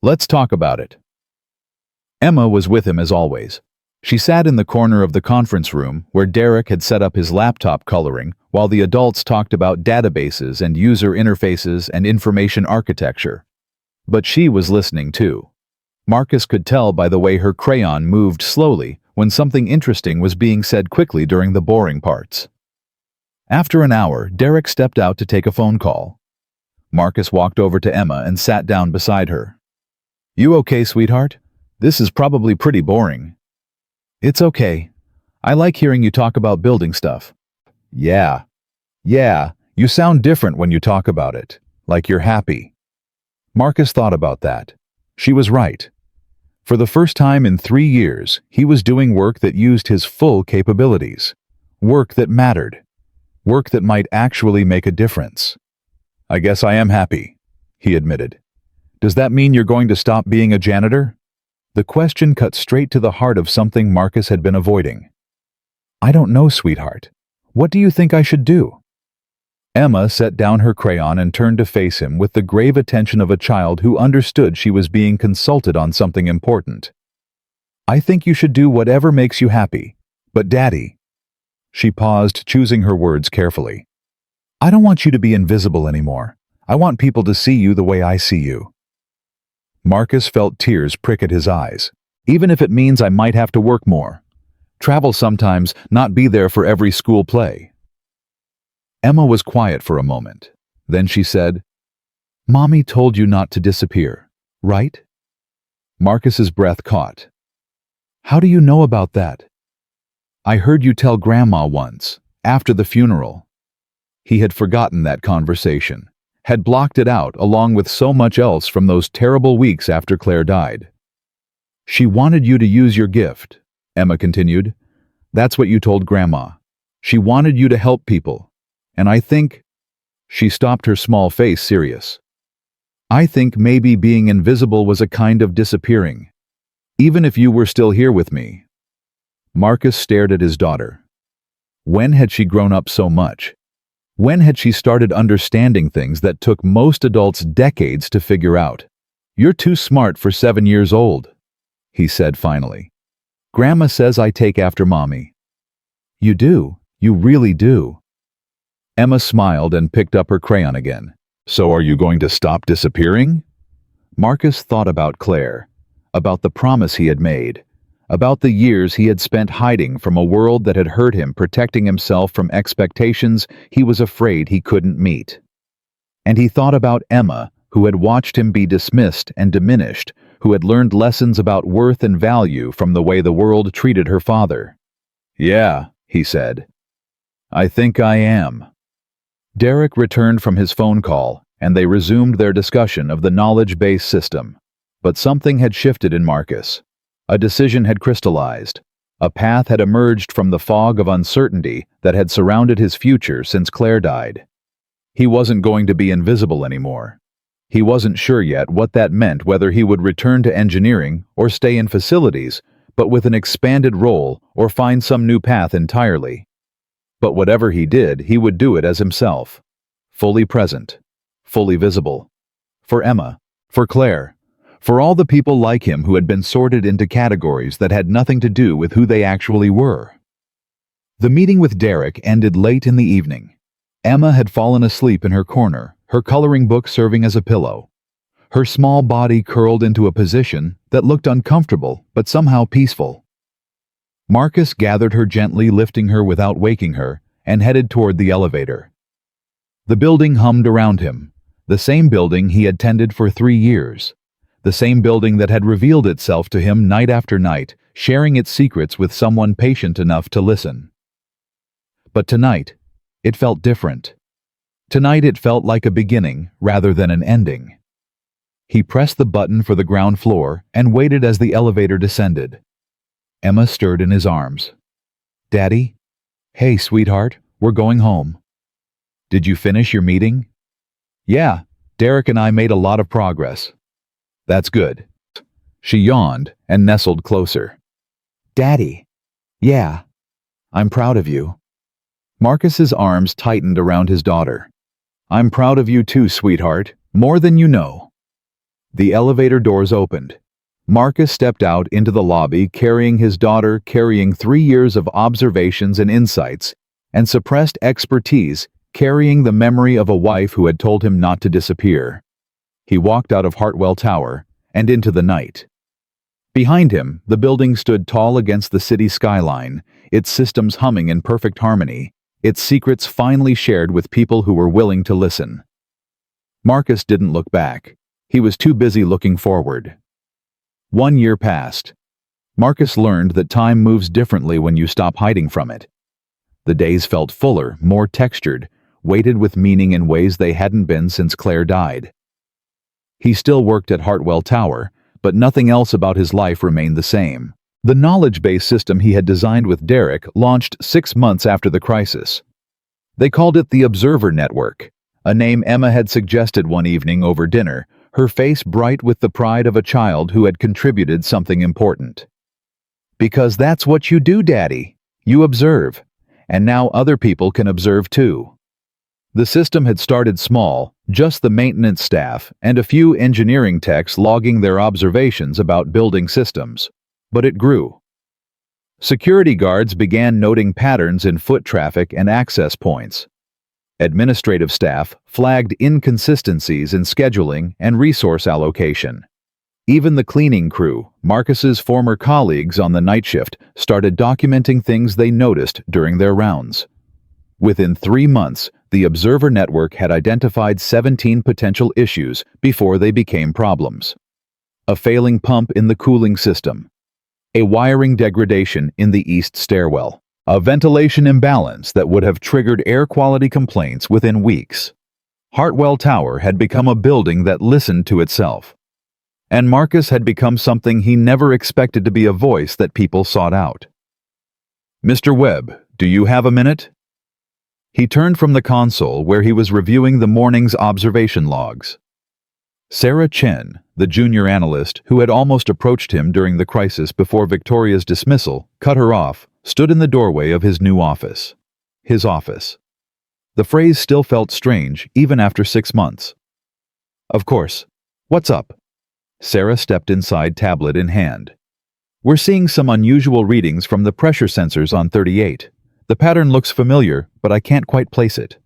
"Let's talk about it." Emma was with him as always. She sat in the corner of the conference room where Derek had set up his laptop coloring while the adults talked about databases and user interfaces and information architecture. But she was listening too. Marcus could tell by the way her crayon moved slowly when something interesting was being said quickly during the boring parts. After an hour, Derek stepped out to take a phone call. Marcus walked over to Emma and sat down beside her. "You okay, sweetheart? This is probably pretty boring." "It's okay. I like hearing you talk about building stuff." Yeah, you sound different when you talk about it, like you're happy." Marcus thought about that. She was right. For the first time in 3 years, he was doing work that used his full capabilities. Work that mattered. Work that might actually make a difference. "I guess I am happy," he admitted. "Does that mean you're going to stop being a janitor?" The question cut straight to the heart of something Marcus had been avoiding. "I don't know, sweetheart. What do you think I should do?" Emma set down her crayon and turned to face him with the grave attention of a child who understood she was being consulted on something important. "I think you should do whatever makes you happy. But Daddy..." She paused, choosing her words carefully. "I don't want you to be invisible anymore. I want people to see you the way I see you." Marcus felt tears prick at his eyes. "Even if it means I might have to work more. Travel sometimes, not be there for every school play." Emma was quiet for a moment. Then she said, "Mommy told you not to disappear, right?" Marcus's breath caught. "How do you know about that?" "I heard you tell Grandma once, after the funeral." He had forgotten that conversation, had blocked it out along with so much else from those terrible weeks after Claire died. "She wanted you to use your gift," Emma continued. "That's what you told Grandma. She wanted you to help people. And I think..." She stopped, her small face serious. "I think maybe being invisible was a kind of disappearing. Even if you were still here with me." Marcus stared at his daughter. When had she grown up so much? When had she started understanding things that took most adults decades to figure out? "You're too smart for 7 years old," he said finally. "Grandma says I take after Mommy." "You do. You really do." Emma smiled and picked up her crayon again. "So are you going to stop disappearing?" Marcus thought about Claire. about the promise he had made, about the years he had spent hiding from a world that had hurt him, protecting himself from expectations he was afraid he couldn't meet. And he thought about Emma, who had watched him be dismissed and diminished, who had learned lessons about worth and value from the way the world treated her father. "Yeah," he said. "I think I am." Derek returned from his phone call, and they resumed their discussion of the knowledge-based system. But something had shifted in Marcus. A decision had crystallized. A path had emerged from the fog of uncertainty that had surrounded his future since Claire died. He wasn't going to be invisible anymore. He wasn't sure yet what that meant, whether he would return to engineering or stay in facilities, but with an expanded role, or find some new path entirely. But whatever he did, he would do it as himself. Fully present. Fully visible. For Emma. For Claire. For all the people like him who had been sorted into categories that had nothing to do with who they actually were. The meeting with Derek ended late in the evening. Emma had fallen asleep in her corner, her coloring book serving as a pillow. Her small body curled into a position that looked uncomfortable but somehow peaceful. Marcus gathered her gently, lifting her without waking her, and headed toward the elevator. The building hummed around him, the same building he had tended for 3 years. The same building that had revealed itself to him night after night, sharing its secrets with someone patient enough to listen. But tonight, it felt different. Tonight it felt like a beginning rather than an ending. He pressed the button for the ground floor and waited as the elevator descended. Emma stirred in his arms. "Daddy? Hey, sweetheart, we're going home." "Did you finish your meeting?" "Yeah, Derek and I made a lot of progress." "That's good." She yawned and nestled closer. "Daddy." "Yeah. I'm proud of you." Marcus's arms tightened around his daughter. "I'm proud of you too, sweetheart, more than you know." The elevator doors opened. Marcus stepped out into the lobby carrying his daughter, carrying 3 years of observations and insights, and suppressed expertise, carrying the memory of a wife who had told him not to disappear. He walked out of Hartwell Tower and into the night. Behind him, the building stood tall against the city skyline, its systems humming in perfect harmony, its secrets finally shared with people who were willing to listen. Marcus didn't look back. He was too busy looking forward. 1 year passed. Marcus learned that time moves differently when you stop hiding from it. The days felt fuller, more textured, weighted with meaning in ways they hadn't been since Claire died. He still worked at Hartwell Tower, but nothing else about his life remained the same. The knowledge-based system he had designed with Derek launched 6 months after the crisis. They called it the Observer Network, a name Emma had suggested one evening over dinner, her face bright with the pride of a child who had contributed something important. "Because that's what you do, Daddy. You observe. And now other people can observe too." The system had started small, just the maintenance staff and a few engineering techs logging their observations about building systems. But it grew. Security guards began noting patterns in foot traffic and access points. Administrative staff flagged inconsistencies in scheduling and resource allocation. Even the cleaning crew, Marcus's former colleagues on the night shift, started documenting things they noticed during their rounds. Within 3 months, the Observer Network had identified 17 potential issues before they became problems. A failing pump in the cooling system. A wiring degradation in the east stairwell. A ventilation imbalance that would have triggered air quality complaints within weeks. Hartwell Tower had become a building that listened to itself. And Marcus had become something he never expected to be, a voice that people sought out. "Mr. Webb, do you have a minute?" He turned from the console where he was reviewing the morning's observation logs. Sarah Chen, the junior analyst who had almost approached him during the crisis before Victoria's dismissal, cut her off, stood in the doorway of his new office. His office. The phrase still felt strange, even after 6 months. "Of course. What's up?" Sarah stepped inside, tablet in hand. "We're seeing some unusual readings from the pressure sensors on 38. The pattern looks familiar, but I can't quite place it."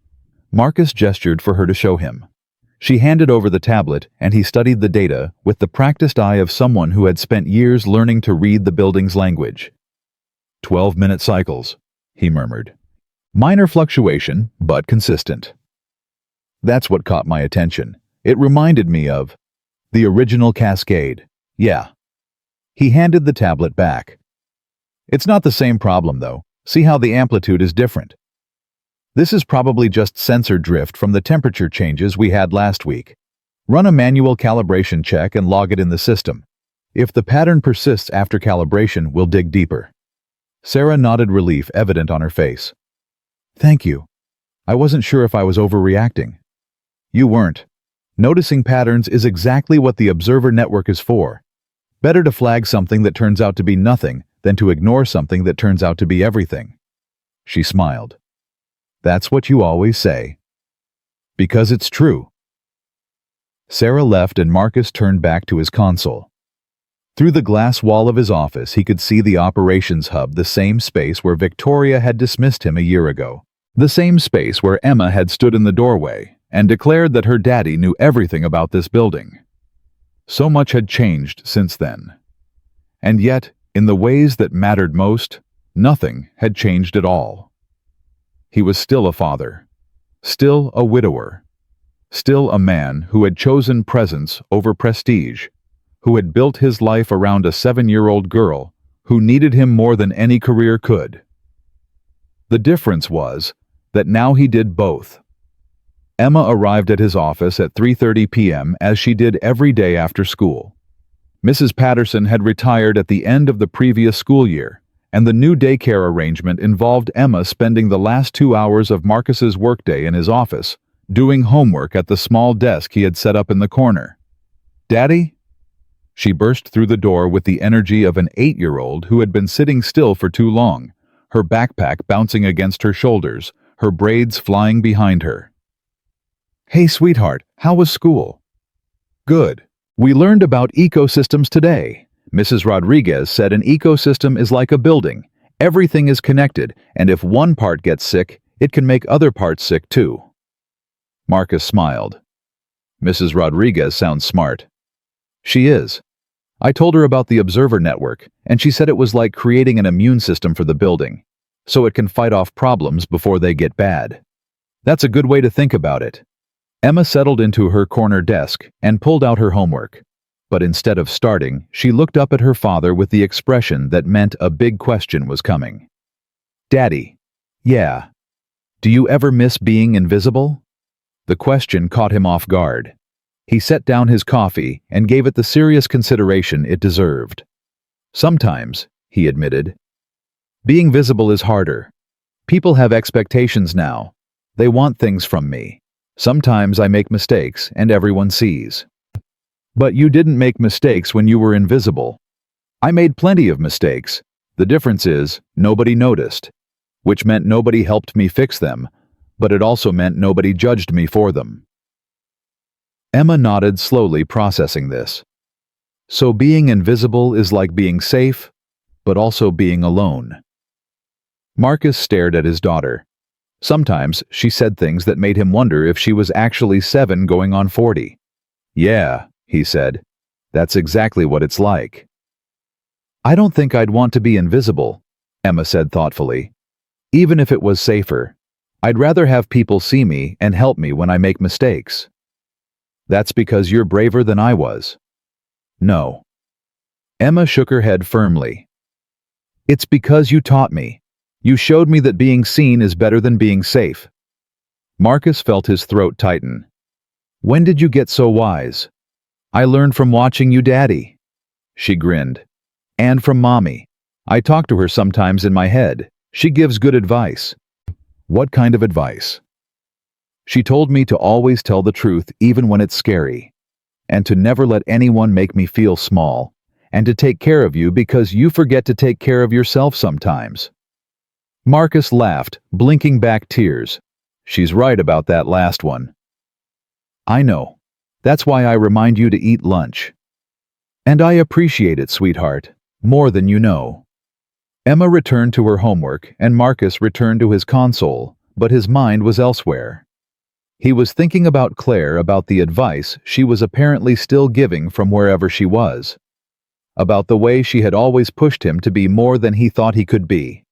Marcus gestured for her to show him. She handed over the tablet, and he studied the data with the practiced eye of someone who had spent years learning to read the building's language. 12-minute cycles, he murmured. Minor fluctuation, but consistent. That's what caught my attention. It reminded me of the original cascade. Yeah. He handed the tablet back. It's not the same problem, though. See how the amplitude is different. This is probably just sensor drift from the temperature changes we had last week. Run a manual calibration check and log it in the system. If the pattern persists after calibration, we'll dig deeper. Sarah nodded, relief evident on her face. Thank you. I wasn't sure if I was overreacting. You weren't. Noticing patterns is exactly what the observer network is for. Better to flag something that turns out to be nothing than to ignore something that turns out to be everything. She smiled. That's what you always say. Because it's true. Sarah left and Marcus turned back to his console. Through the glass wall of his office, he could see the operations hub, the same space where Victoria had dismissed him a year ago. The same space where Emma had stood in the doorway and declared that her daddy knew everything about this building. So much had changed since then. And yet, in the ways that mattered most, nothing had changed at all. He was still a father, still a widower, still a man who had chosen presence over prestige, who had built his life around a 7-year-old girl who needed him more than any career could. The difference was that now he did both. Emma arrived at his office at 3:30 p.m. as she did every day after school. Mrs. Patterson had retired at the end of the previous school year, and the new daycare arrangement involved Emma spending the last 2 hours of Marcus's workday in his office, doing homework at the small desk he had set up in the corner. Daddy? She burst through the door with the energy of an 8-year-old who had been sitting still for too long, her backpack bouncing against her shoulders, her braids flying behind her. Hey, sweetheart, how was school? Good. We learned about ecosystems today. Mrs. Rodriguez said an ecosystem is like a building. Everything is connected, and if one part gets sick, it can make other parts sick too. Marcus smiled. Mrs. Rodriguez sounds smart. She is. I told her about the observer network, and she said it was like creating an immune system for the building, so it can fight off problems before they get bad. That's a good way to think about it. Emma settled into her corner desk and pulled out her homework. But instead of starting, she looked up at her father with the expression that meant a big question was coming. Daddy. Yeah. Do you ever miss being invisible? The question caught him off guard. He set down his coffee and gave it the serious consideration it deserved. Sometimes, he admitted. Being visible is harder. People have expectations now. They want things from me. Sometimes I make mistakes and everyone sees. But you didn't make mistakes when you were invisible. I made plenty of mistakes. The difference is, nobody noticed, which meant nobody helped me fix them, but it also meant nobody judged me for them. Emma nodded, slowly processing this. So being invisible is like being safe, but also being alone. Marcus stared at his daughter. Sometimes she said things that made him wonder if she was actually 7 going on 40. Yeah, he said. That's exactly what it's like. I don't think I'd want to be invisible, Emma said thoughtfully. Even if it was safer, I'd rather have people see me and help me when I make mistakes. That's because you're braver than I was. No. Emma shook her head firmly. It's because you taught me. You showed me that being seen is better than being safe. Marcus felt his throat tighten. When did you get so wise? I learned from watching you, Daddy. She grinned. And from Mommy. I talk to her sometimes in my head. She gives good advice. What kind of advice? She told me to always tell the truth even when it's scary, and to never let anyone make me feel small, and to take care of you because you forget to take care of yourself sometimes. Marcus laughed, blinking back tears. She's right about that last one. I know. That's why I remind you to eat lunch. And I appreciate it, sweetheart, more than you know. Emma returned to her homework, and Marcus returned to his console, but his mind was elsewhere. He was thinking about Claire, about the advice she was apparently still giving from wherever she was, about the way she had always pushed him to be more than he thought he could be.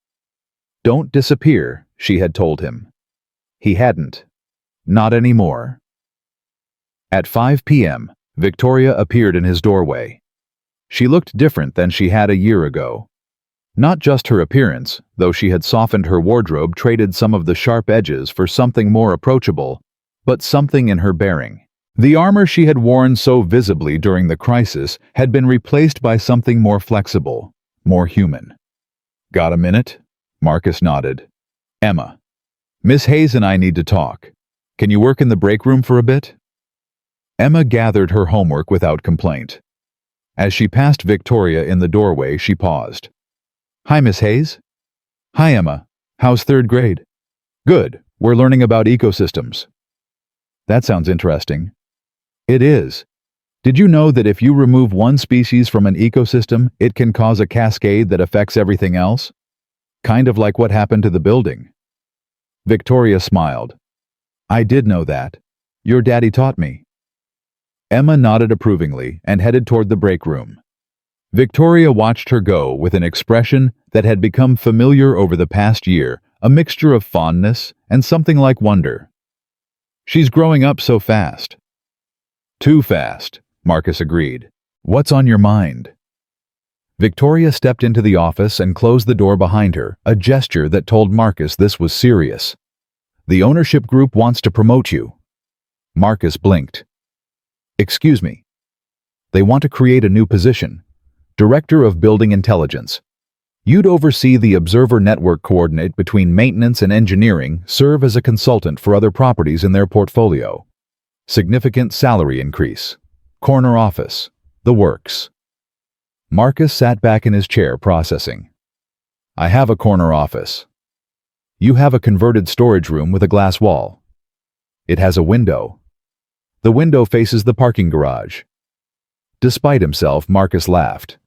Don't disappear, she had told him. He hadn't. Not anymore. At 5 p.m., Victoria appeared in his doorway. She looked different than she had a year ago. Not just her appearance, though she had softened her wardrobe, traded some of the sharp edges for something more approachable, but something in her bearing. The armor she had worn so visibly during the crisis had been replaced by something more flexible, more human. Got a minute? Marcus nodded. Emma. Miss Hayes and I need to talk. Can you work in the break room for a bit? Emma gathered her homework without complaint. As she passed Victoria in the doorway, she paused. Hi, Miss Hayes. Hi, Emma. How's third grade? Good. We're learning about ecosystems. That sounds interesting. It is. Did you know that if you remove one species from an ecosystem, it can cause a cascade that affects everything else? Kind of like what happened to the building. Victoria smiled. I did know that. Your daddy taught me. Emma nodded approvingly and headed toward the break room. Victoria watched her go with an expression that had become familiar over the past year, a mixture of fondness and something like wonder. She's growing up so fast. Too fast, Marcus agreed. What's on your mind? Victoria stepped into the office and closed the door behind her, a gesture that told Marcus this was serious. The ownership group wants to promote you. Marcus blinked. Excuse me. They want to create a new position, Director of Building Intelligence. You'd oversee the observer network, coordinate between maintenance and engineering, serve as a consultant for other properties in their portfolio. Significant salary increase. Corner office. The works. Marcus sat back in his chair, processing. I have a corner office. You have a converted storage room with a glass wall. It has a window. The window faces the parking garage. Despite himself, Marcus laughed.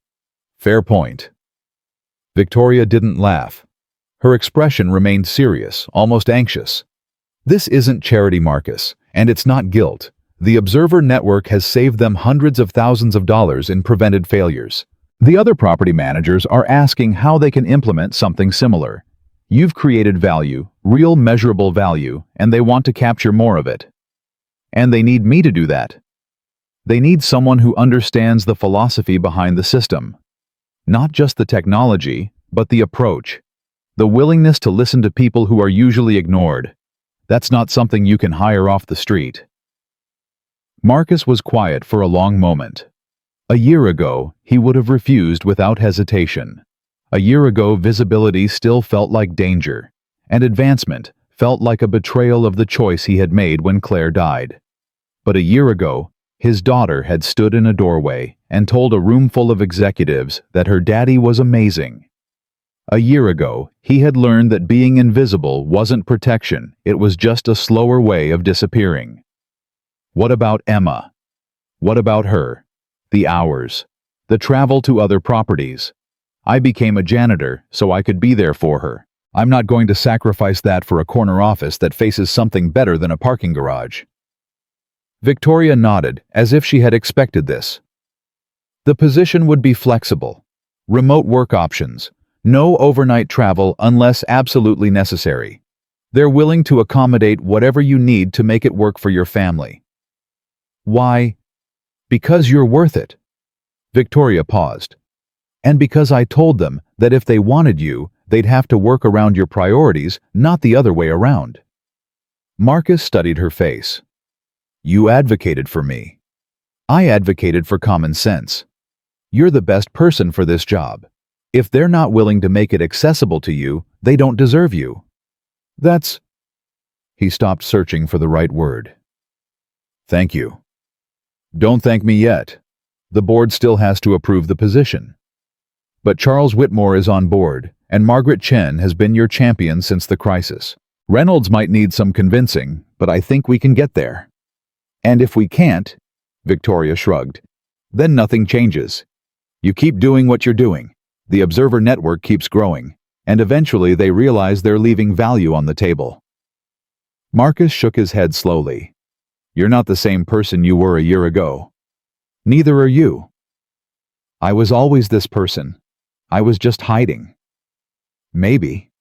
Fair point. Victoria didn't laugh. Her expression remained serious, almost anxious. This isn't charity, Marcus, and it's not guilt. The Observer Network has saved them hundreds of thousands of dollars in prevented failures. The other property managers are asking how they can implement something similar. You've created value, real measurable value, and they want to capture more of it. And they need me to do that. They need someone who understands the philosophy behind the system. Not just the technology, but the approach. The willingness to listen to people who are usually ignored. That's not something you can hire off the street. Marcus was quiet for a long moment. A year ago, he would have refused without hesitation. A year ago, visibility still felt like danger, and advancement felt like a betrayal of the choice he had made when Claire died. But a year ago, his daughter had stood in a doorway and told a room full of executives that her daddy was amazing. A year ago, he had learned that being invisible wasn't protection, it was just a slower way of disappearing. What about Emma? What about her? The hours. The travel to other properties. I became a janitor so I could be there for her. I'm not going to sacrifice that for a corner office that faces something better than a parking garage. Victoria nodded, as if she had expected this. The position would be flexible. Remote work options. No overnight travel unless absolutely necessary. They're willing to accommodate whatever you need to make it work for your family. Why? Because you're worth it. Victoria paused. And because I told them that if they wanted you, they'd have to work around your priorities, not the other way around. Marcus studied her face. You advocated for me. I advocated for common sense. You're the best person for this job. If they're not willing to make it accessible to you, they don't deserve you. That's... He stopped searching for the right word. Thank you. Don't thank me yet. The board still has to approve the position. But Charles Whitmore is on board, and Margaret Chen has been your champion since the crisis. Reynolds might need some convincing, but I think we can get there. And if we can't, Victoria shrugged, then nothing changes. You keep doing what you're doing. The Observer Network keeps growing, and eventually they realize they're leaving value on the table. Marcus shook his head slowly. You're not the same person you were a year ago. Neither are you. I was always this person. I was just hiding. Maybe.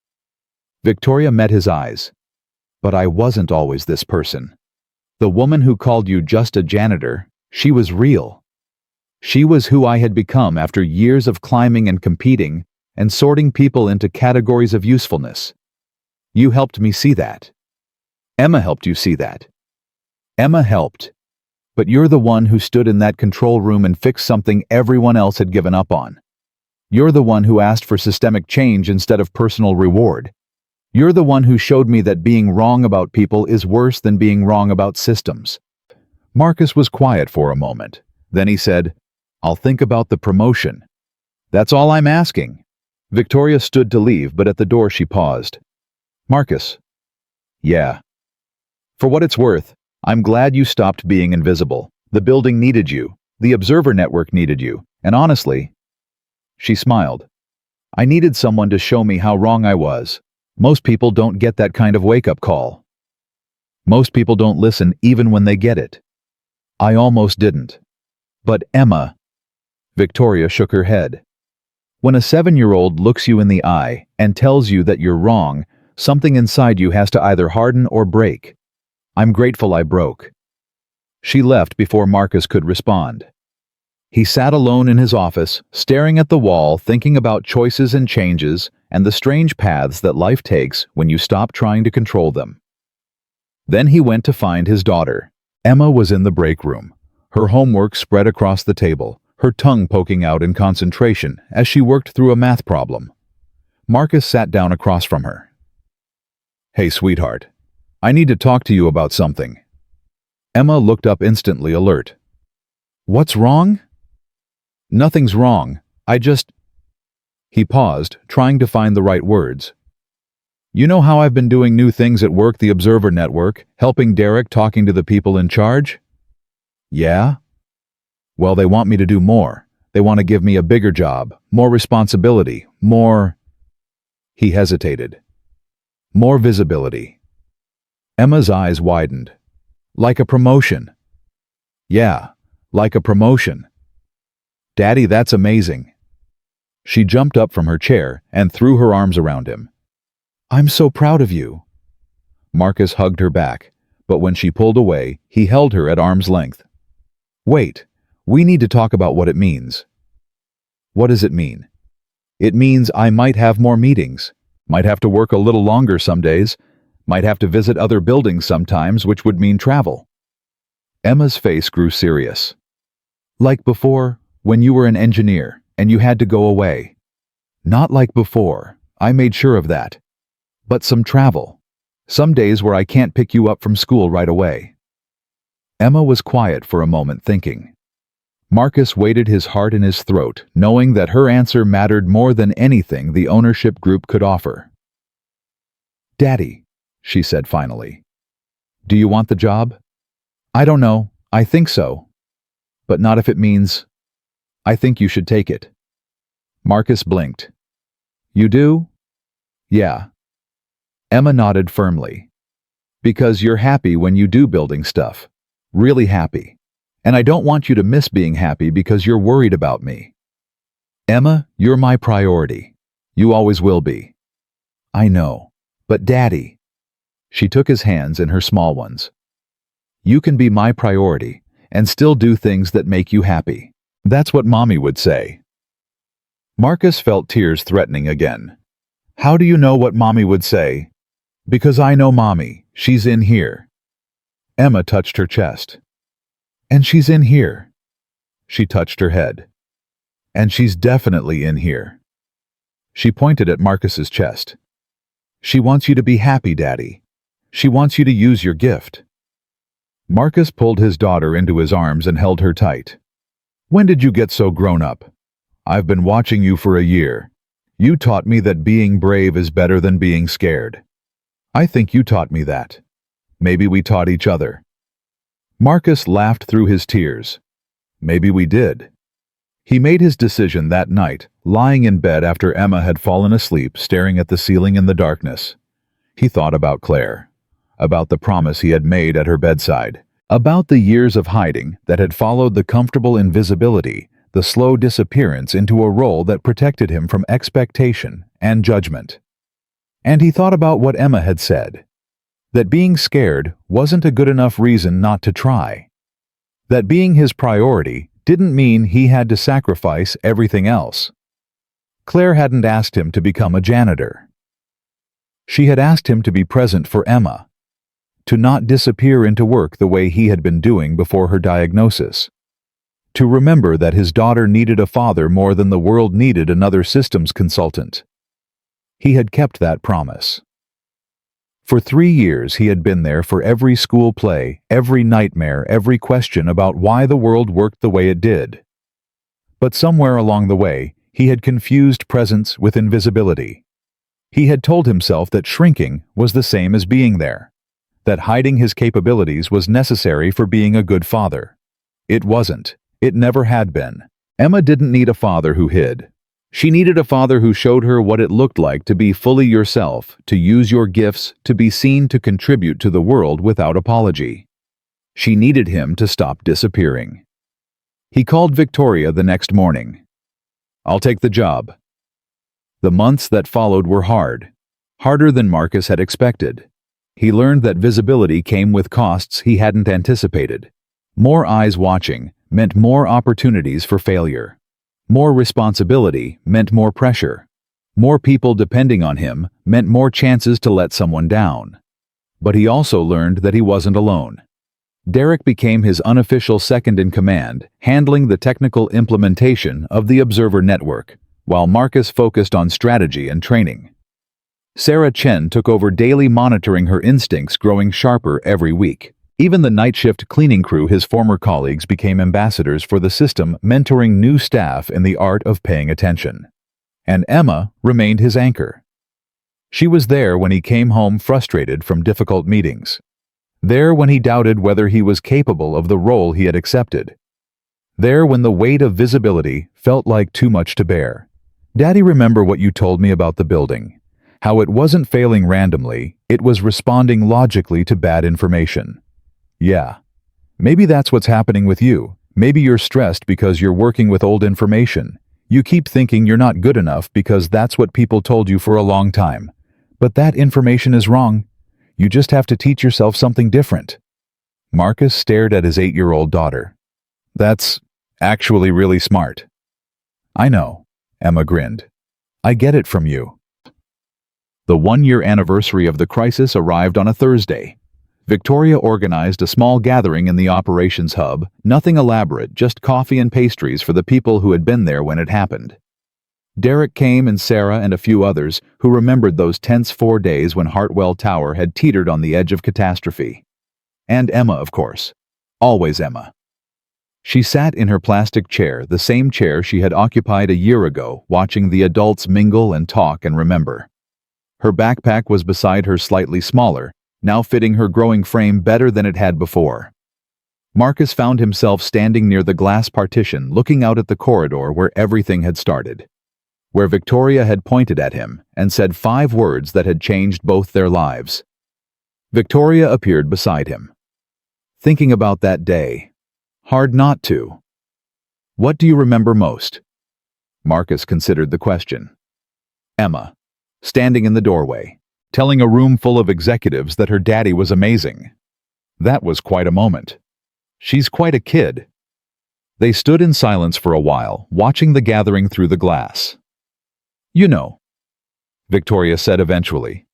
Victoria met his eyes. But I wasn't always this person. The woman who called you just a janitor, she was real. She was who I had become after years of climbing and competing and sorting people into categories of usefulness. You helped me see that. Emma helped you see that. Emma helped. But you're the one who stood in that control room and fixed something everyone else had given up on. You're the one who asked for systemic change instead of personal reward. You're the one who showed me that being wrong about people is worse than being wrong about systems. Marcus was quiet for a moment. Then he said, I'll think about the promotion. That's all I'm asking. Victoria stood to leave, but at the door she paused. Marcus. Yeah. For what it's worth, I'm glad you stopped being invisible. The building needed you. The Observer Network needed you. And honestly, she smiled. I needed someone to show me how wrong I was. Most people don't get that kind of wake-up call. Most people don't listen even when they get it. I almost didn't. But Emma. Victoria shook her head. When a 7-year-old looks you in the eye and tells you that you're wrong, something inside you has to either harden or break. I'm grateful I broke. She left before Marcus could respond. He sat alone in his office, staring at the wall, thinking about choices and changes and the strange paths that life takes when you stop trying to control them. Then he went to find his daughter. Emma was in the break room, her homework spread across the table, her tongue poking out in concentration as she worked through a math problem. Marcus sat down across from her. Hey, sweetheart. I need to talk to you about something. Emma looked up instantly alert. What's wrong? Nothing's wrong. He paused, trying to find the right words. You know how I've been doing new things at work, the Observer Network, helping Derek, talking to the people in charge? Yeah? Well, they want me to do more. They want to give me a bigger job, more responsibility, more... He hesitated. More visibility. Emma's eyes widened. Like a promotion. Yeah, like a promotion. Daddy, that's amazing. She jumped up from her chair and threw her arms around him. I'm so proud of you. Marcus hugged her back, but when she pulled away, he held her at arm's length. Wait, we need to talk about what it means. What does it mean? It means I might have more meetings, might have to work a little longer some days, might have to visit other buildings sometimes, which would mean travel. Emma's face grew serious. Like before, when you were an engineer and you had to go away. Not like before, I made sure of that. But some travel. Some days where I can't pick you up from school right away. Emma was quiet for a moment, thinking. Marcus weighted his heart in his throat, knowing that her answer mattered more than anything the ownership group could offer. Daddy, she said finally. Do you want the job? I don't know, I think so. But not if it means... I think you should take it. Marcus blinked. You do? Yeah. Emma nodded firmly. Because you're happy when you do building stuff. Really happy. And I don't want you to miss being happy because you're worried about me. Emma, you're my priority. You always will be. I know. But Daddy... She took his hands in her small ones. You can be my priority and still do things that make you happy. That's what Mommy would say. Marcus felt tears threatening again. How do you know what Mommy would say? Because I know Mommy. She's in here. Emma touched her chest. And she's in here. She touched her head. And she's definitely in here. She pointed at Marcus's chest. She wants you to be happy, Daddy. She wants you to use your gift. Marcus pulled his daughter into his arms and held her tight. When did you get so grown up? I've been watching you for a year. You taught me that being brave is better than being scared. I think you taught me that. Maybe we taught each other. Marcus laughed through his tears. Maybe we did. He made his decision that night, lying in bed after Emma had fallen asleep, staring at the ceiling in the darkness. He thought about Claire. about the promise he had made at her bedside, about the years of hiding that had followed the comfortable invisibility, the slow disappearance into a role that protected him from expectation and judgment. And he thought about what Emma had said, that being scared wasn't a good enough reason not to try. That being his priority didn't mean he had to sacrifice everything else. Claire hadn't asked him to become a janitor. She had asked him to be present for Emma, to not disappear into work the way he had been doing before her diagnosis, to remember that his daughter needed a father more than the world needed another systems consultant. He had kept that promise. For 3 years he had been there for every school play, every nightmare, every question about why the world worked the way it did. But somewhere along the way, he had confused presence with invisibility. He had told himself that shrinking was the same as being there, that hiding his capabilities was necessary for being a good father. It wasn't. It never had been. Emma didn't need a father who hid. She needed a father who showed her what it looked like to be fully yourself, to use your gifts, to be seen to contribute to the world without apology. She needed him to stop disappearing. He called Victoria the next morning. "I'll take the job." The months that followed were hard, harder than Marcus had expected. He learned that visibility came with costs he hadn't anticipated. More eyes watching meant more opportunities for failure. More responsibility meant more pressure. More people depending on him meant more chances to let someone down. But he also learned that he wasn't alone. Derek became his unofficial second-in-command, handling the technical implementation of the Observer Network, while Marcus focused on strategy and training. Sarah Chen took over daily monitoring, her instincts growing sharper every week. Even the night shift cleaning crew, his former colleagues, became ambassadors for the system, mentoring new staff in the art of paying attention. And Emma remained his anchor. She was there when he came home frustrated from difficult meetings. There when he doubted whether he was capable of the role he had accepted. There when the weight of visibility felt like too much to bear. "Daddy, remember what you told me about the building? How it wasn't failing randomly, it was responding logically to bad information." "Yeah. Maybe that's what's happening with you. Maybe you're stressed because you're working with old information. You keep thinking you're not good enough because that's what people told you for a long time. But that information is wrong. You just have to teach yourself something different." Marcus stared at his 8-year-old daughter. "That's actually really smart." "I know," Emma grinned. "I get it from you." The 1-year anniversary of the crisis arrived on a Thursday. Victoria organized a small gathering in the operations hub, nothing elaborate, just coffee and pastries for the people who had been there when it happened. Derek came, and Sarah and a few others who remembered those tense 4 days when Hartwell Tower had teetered on the edge of catastrophe. And Emma, of course. Always Emma. She sat in her plastic chair, the same chair she had occupied a year ago, watching the adults mingle and talk and remember. Her backpack was beside her, slightly smaller, now fitting her growing frame better than it had before. Marcus found himself standing near the glass partition, looking out at the corridor where everything had started, where Victoria had pointed at him and said 5 words that had changed both their lives. Victoria appeared beside him. "Thinking about that day. Hard not to. What do you remember most?" Marcus considered the question. Emma, standing in the doorway, telling a room full of executives that her daddy was amazing. That was quite a moment. She's quite a kid. They stood in silence for a while, watching the gathering through the glass. "You know," Victoria said eventually,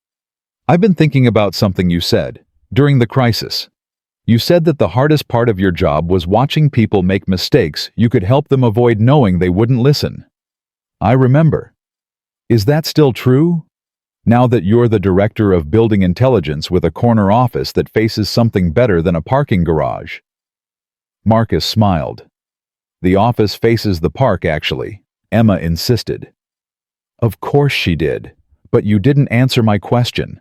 "I've been thinking about something you said during the crisis. You said that the hardest part of your job was watching people make mistakes you could help them avoid knowing they wouldn't listen." "I remember. Is that still true? Now that you're the director of building intelligence with a corner office that faces something better than a parking garage?" Marcus smiled. "The office faces the park, actually," Emma insisted. "Of course she did, but you didn't answer my question."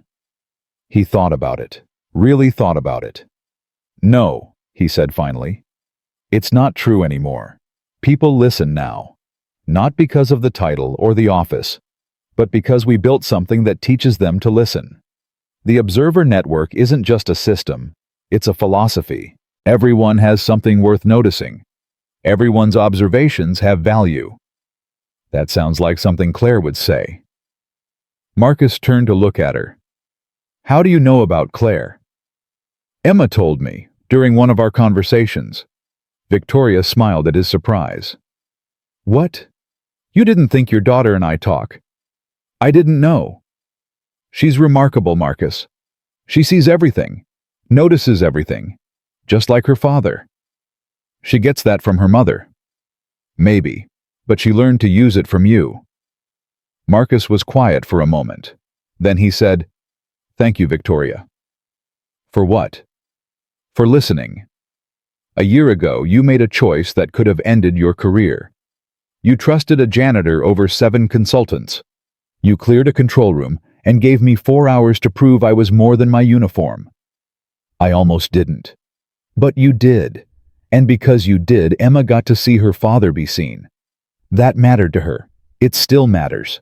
He thought about it, really thought about it. "No," he said finally. "It's not true anymore. People listen now. Not because of the title or the office, but because we built something that teaches them to listen. The Observer Network isn't just a system, it's a philosophy. Everyone has something worth noticing. Everyone's observations have value. That sounds like something Claire would say. Marcus turned to look at her. How do you know about Claire? Emma told me, during one of our conversations. Victoria smiled at his surprise. What? You didn't think your daughter and I talk? I didn't know. She's remarkable, Marcus. She sees everything, notices everything, just like her father. She gets that from her mother. Maybe, but she learned to use it from you. Marcus was quiet for a moment. Then he said, Thank you, Victoria. For what? For listening. A year ago, you made a choice that could have ended your career. You trusted a janitor over 7 consultants. You cleared a control room and gave me 4 hours to prove I was more than my uniform. I almost didn't. But you did. And because you did, Emma got to see her father be seen. That mattered to her. It still matters.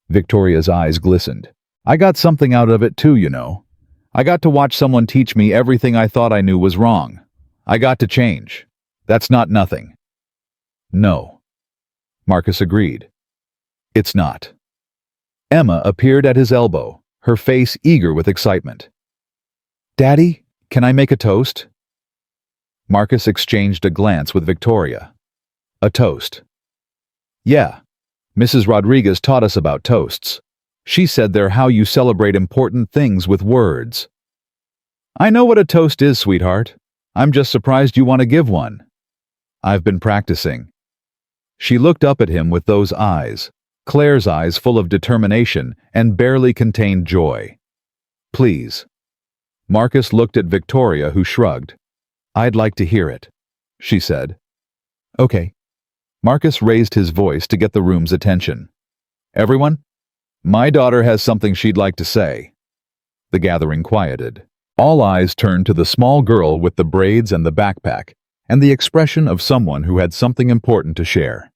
Victoria's eyes glistened. I got something out of it too, you know. I got to watch someone teach me everything I thought I knew was wrong. I got to change. That's not nothing. No. Marcus agreed. It's not. Emma appeared at his elbow, her face eager with excitement. Daddy, can I make a toast? Marcus exchanged a glance with Victoria. A toast. Yeah. Mrs. Rodriguez taught us about toasts. She said they're how you celebrate important things with words. I know what a toast is, sweetheart. I'm just surprised you want to give one. I've been practicing. She looked up at him with those eyes, Claire's eyes full of determination and barely contained joy. Please. Marcus looked at Victoria, who shrugged. I'd like to hear it, she said. Okay. Marcus raised his voice to get the room's attention. Everyone, my daughter has something she'd like to say. The gathering quieted. All eyes turned to the small girl with the braids and the backpack, and the expression of someone who had something important to share.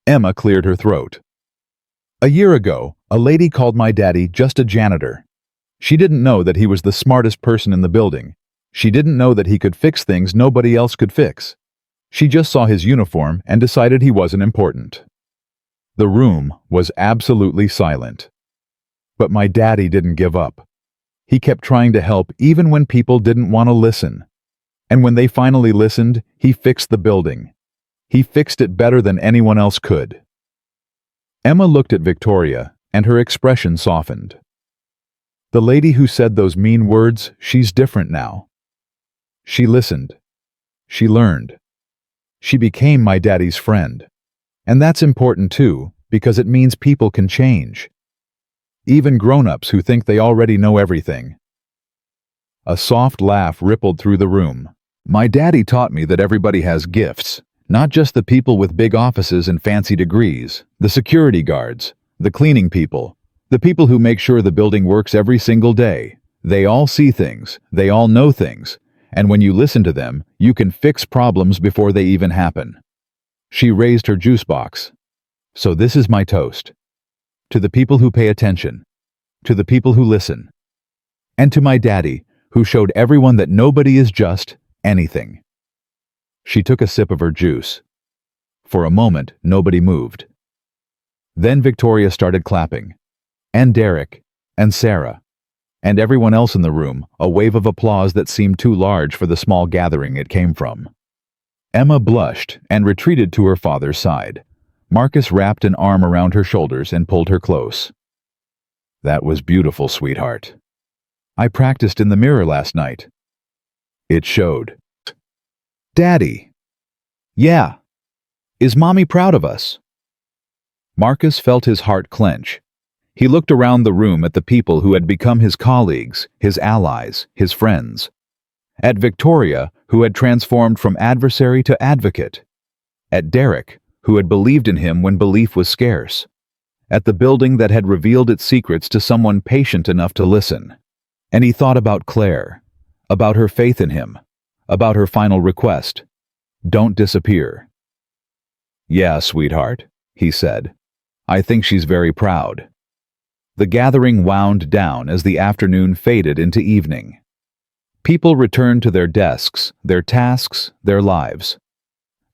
Emma cleared her throat. A year ago, a lady called my daddy just a janitor. She didn't know that he was the smartest person in the building. She didn't know that he could fix things nobody else could fix. She just saw his uniform and decided he wasn't important. The room was absolutely silent. But my daddy didn't give up. He kept trying to help even when people didn't want to listen. And when they finally listened, he fixed the building. He fixed it better than anyone else could. Emma looked at Victoria, and her expression softened. The lady who said those mean words, she's different now. She listened. She learned. She became my daddy's friend. And that's important too, because it means people can change. Even grown-ups who think they already know everything. A soft laugh rippled through the room. My daddy taught me that everybody has gifts, not just the people with big offices and fancy degrees, the security guards, the cleaning people, the people who make sure the building works every single day. They all see things, they all know things, and when you listen to them, you can fix problems before they even happen. She raised her juice box. So this is my toast. To the people who pay attention, to the people who listen, and to my daddy, who showed everyone that nobody is just anything. She took a sip of her juice. For a moment, nobody moved. Then Victoria started clapping, and Derek, and Sarah, and everyone else in the room, a wave of applause that seemed too large for the small gathering it came from. Emma blushed and retreated to her father's side. Marcus wrapped an arm around her shoulders and pulled her close. That was beautiful, sweetheart. I practiced in the mirror last night. It showed. Daddy. Yeah. Is Mommy proud of us? Marcus felt his heart clench. He looked around the room at the people who had become his colleagues, his allies, his friends. At Victoria, who had transformed from adversary to advocate. At Derek, who had believed in him when belief was scarce. At the building that had revealed its secrets to someone patient enough to listen. And he thought about Claire, about her faith in him, about her final request. Don't disappear. Yeah, sweetheart, he said. I think she's very proud. The gathering wound down as the afternoon faded into evening. People returned to their desks, their tasks, their lives.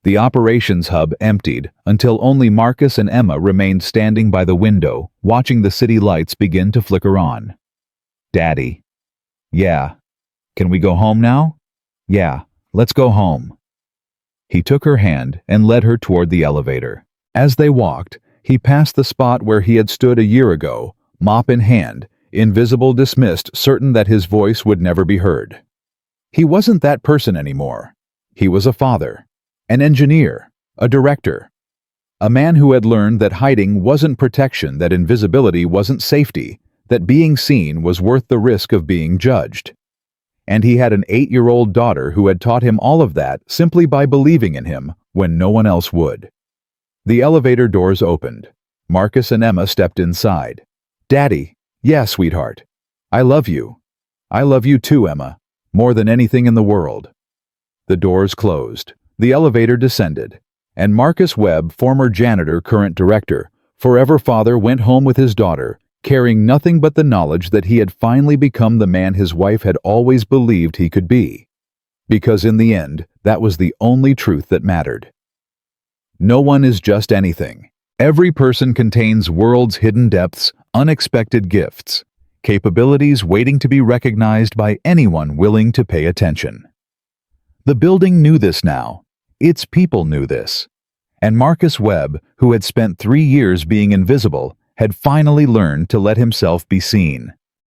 The operations hub emptied until only Marcus and Emma remained standing by the window, watching the city lights begin to flicker on. "Daddy." "Yeah." "Can we go home now?" "Yeah, let's go home." He took her hand and led her toward the elevator. As they walked, he passed the spot where he had stood a year ago, mop in hand, invisible, dismissed, certain that his voice would never be heard. He wasn't that person anymore. He was a father, an engineer, a director, a man who had learned that hiding wasn't protection, that invisibility wasn't safety, that being seen was worth the risk of being judged. And he had an 8-year-old daughter who had taught him all of that simply by believing in him when no one else would. The elevator doors opened. Marcus and Emma stepped inside. "Daddy." "Yeah, sweetheart. I love you." "I love you too, Emma. More than anything in the world." The doors closed. The elevator descended. And Marcus Webb, former janitor, current director, forever father, went home with his daughter, carrying nothing but the knowledge that he had finally become the man his wife had always believed he could be. Because in the end, that was the only truth that mattered. No one is just anything. Every person contains world's hidden depths, unexpected gifts, capabilities waiting to be recognized by anyone willing to pay attention. The building knew this now. Its people knew this. And Marcus Webb, who had spent 3 years being invisible, had finally learned to let himself be seen.